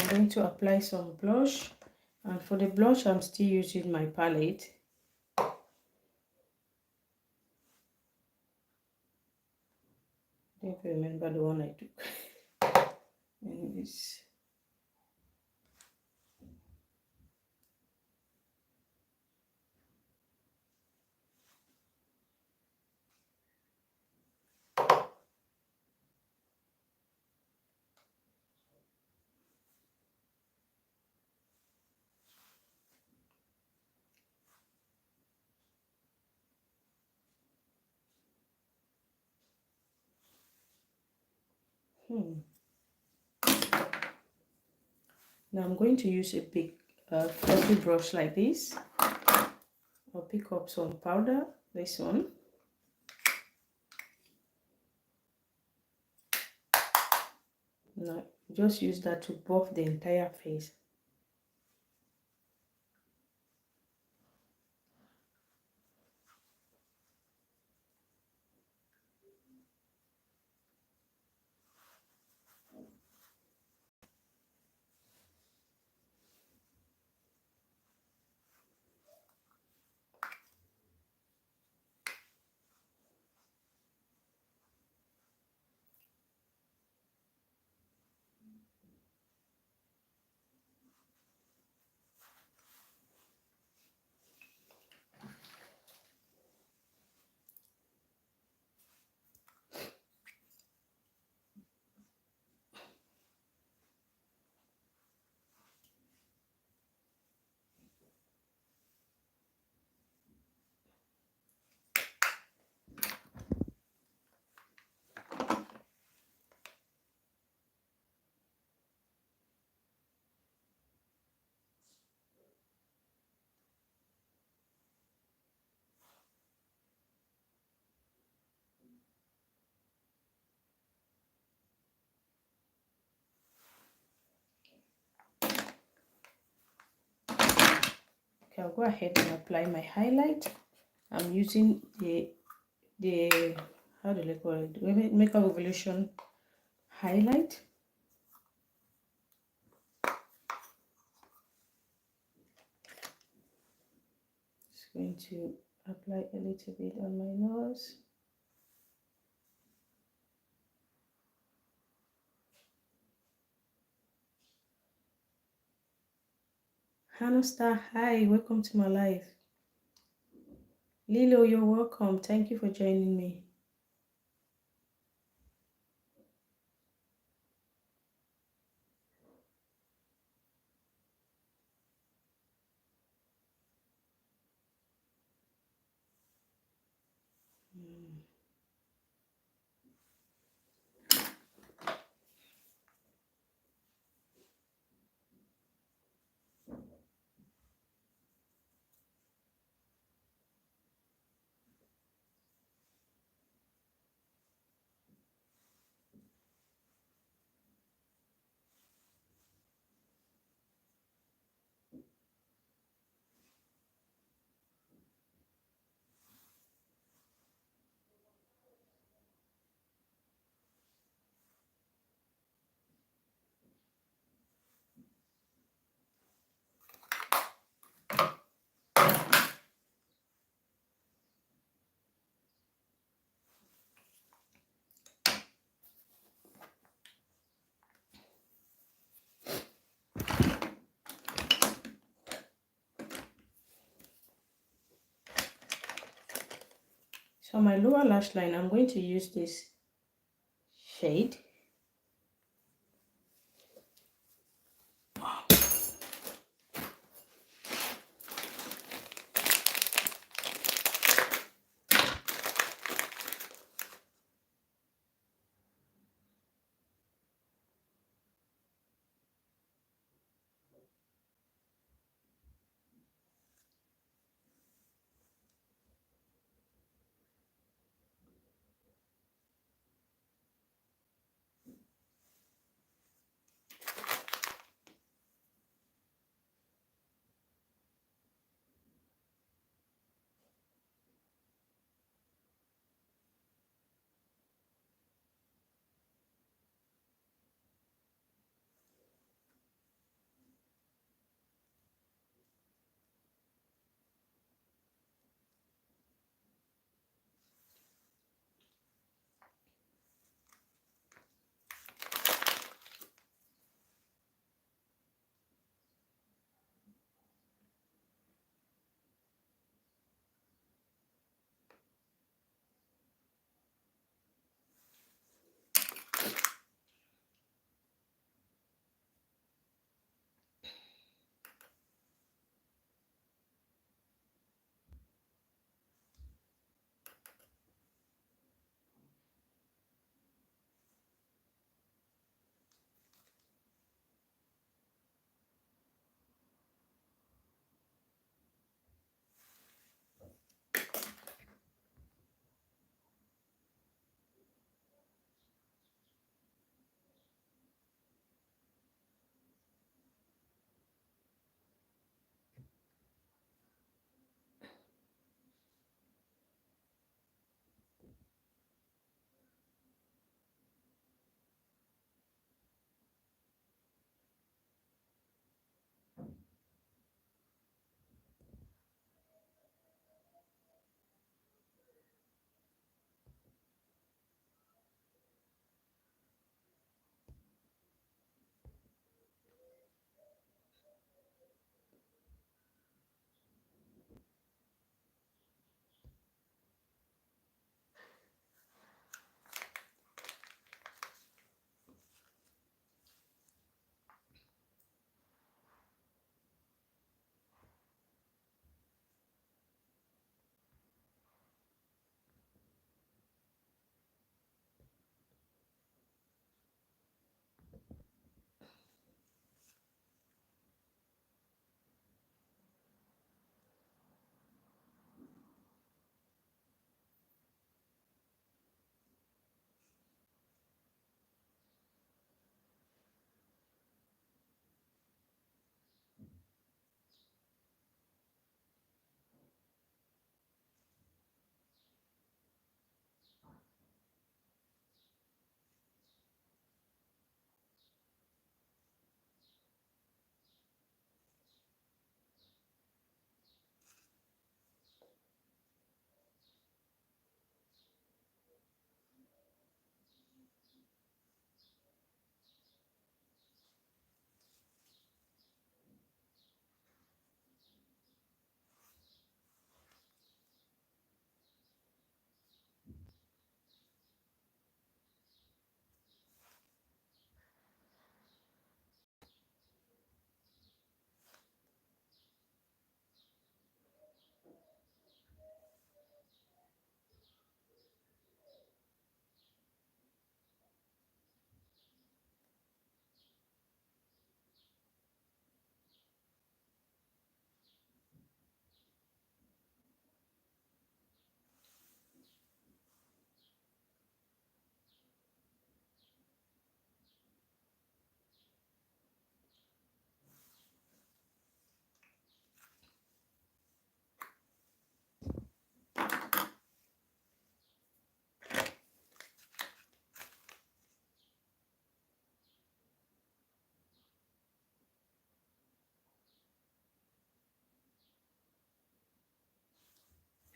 I'm going to apply some blush, and for the blush I'm still using my palette. I don't remember the one I took. Anyways. Now I'm going to use a big fluffy brush like this. I'll pick up some powder, this one. Now just use that to buff the entire face. Okay, I'll go ahead and apply my highlight. I'm using the how do they call it? Makeup Revolution highlight. Just going to apply a little bit on my nose. Hannah Star, hi, welcome to my life. Lilo, you're welcome. Thank you for joining me. So my lower lash line, I'm going to use this shade.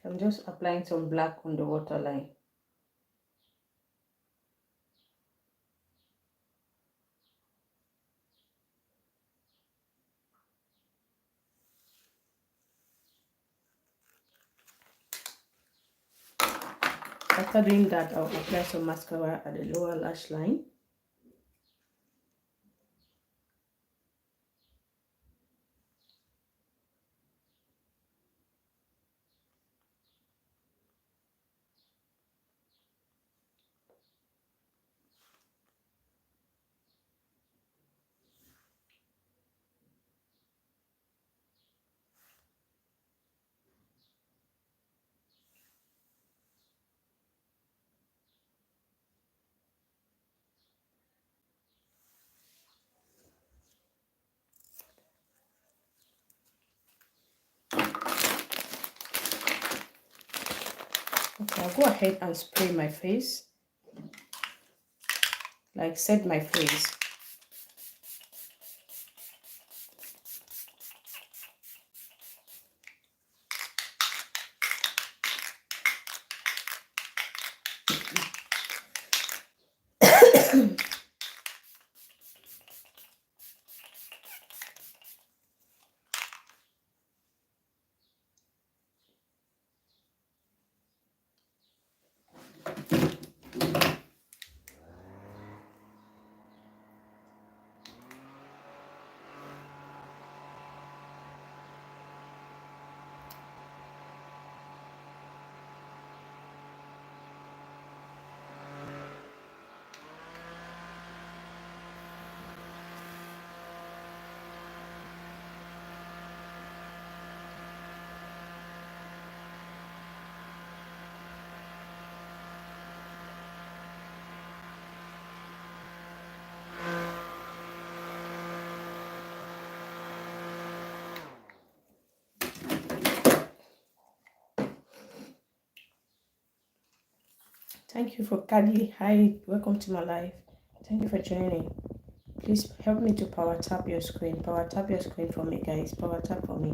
I'm just applying some black on the waterline. After doing that, I'll apply some mascara at the lower lash line. Okay, I'll go ahead and spray my face. Like set my face. Thank you for Kadi. Hi, welcome to my life. Thank you for joining. Please help me to power tap your screen. Power tap your screen for me, guys. Power tap for me.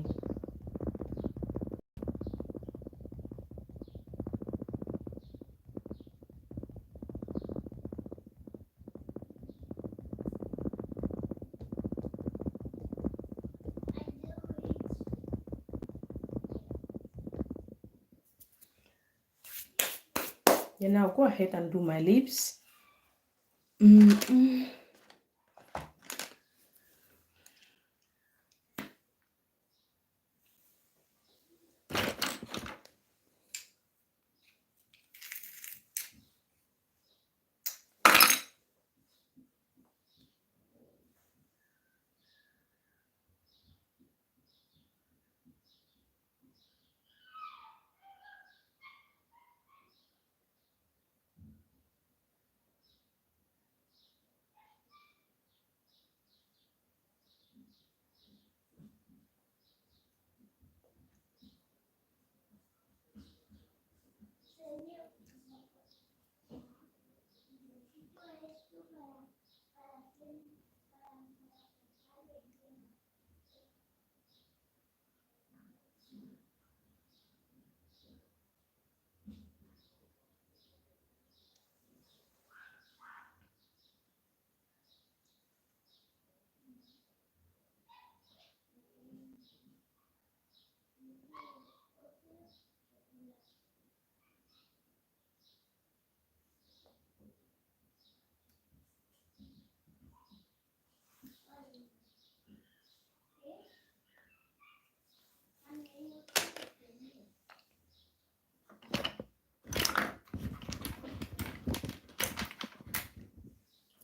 Then I'll go ahead and do my lips.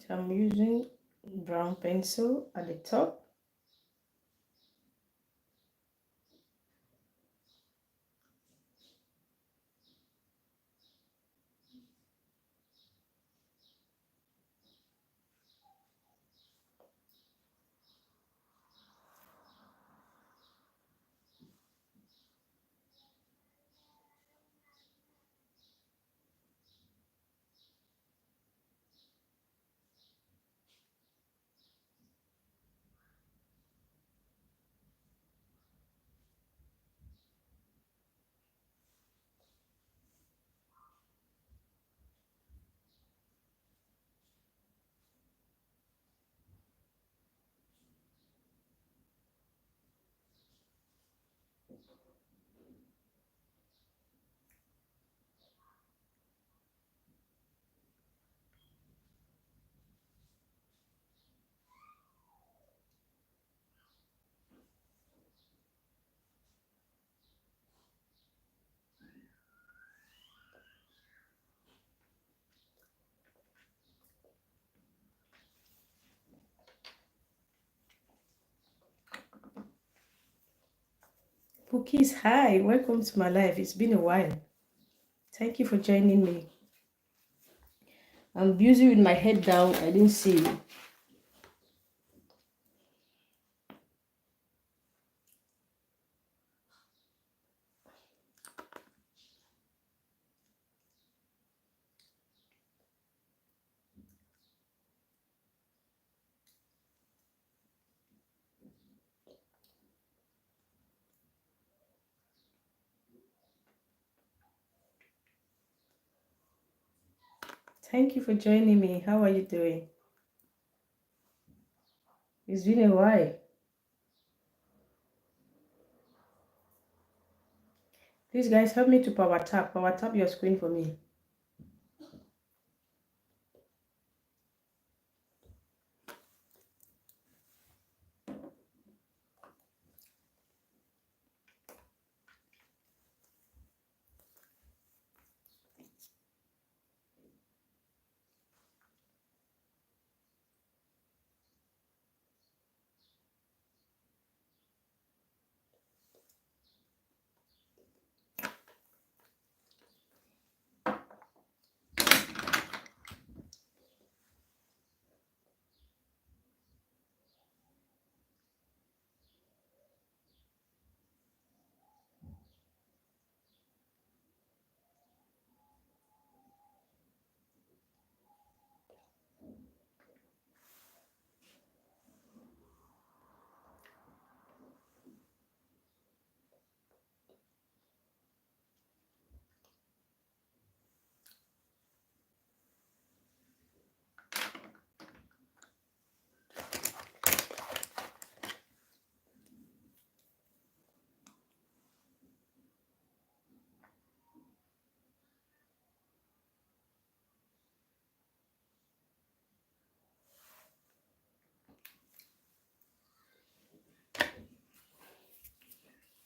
So I'm using brown pencil at the top. Pookies, hi, welcome to my life. It's been a while. Thank you for joining me. I'm busy with my head down. I didn't see you. Thank you for joining me. How are you doing? It's been a while. Please, guys, help me to power tap. Power tap your screen for me.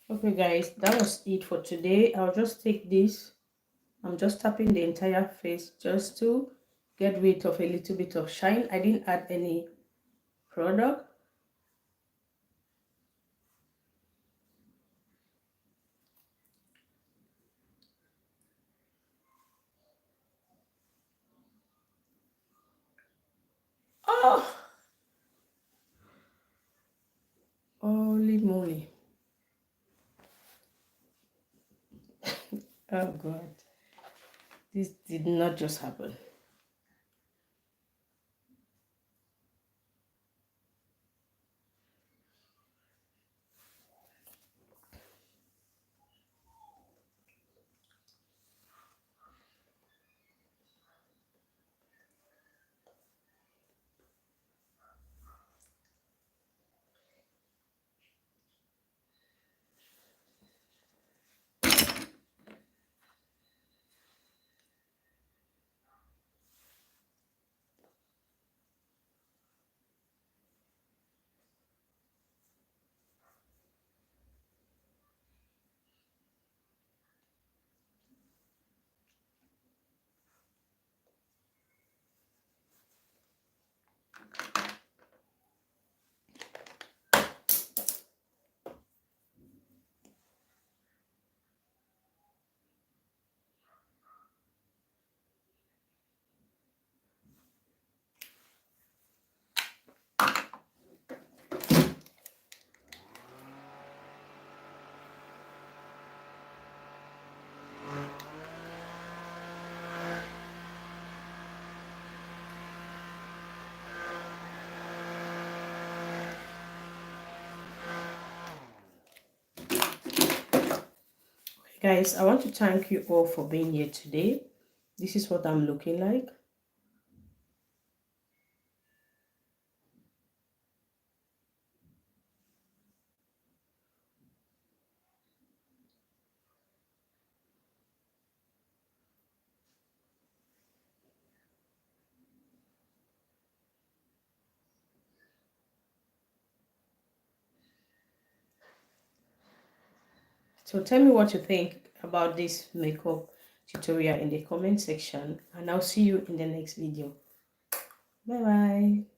Okay, guys, that was it for today. I'll just take this. I'm just tapping the entire face just to get rid of a little bit of shine. I didn't add any product. Oh, holy moly. Oh God, this did not just happen. Guys, I want to thank you all for being here today. This is what I'm looking like. So tell me what you think about this makeup tutorial in the comment section, and I'll see you in the next video. Bye bye.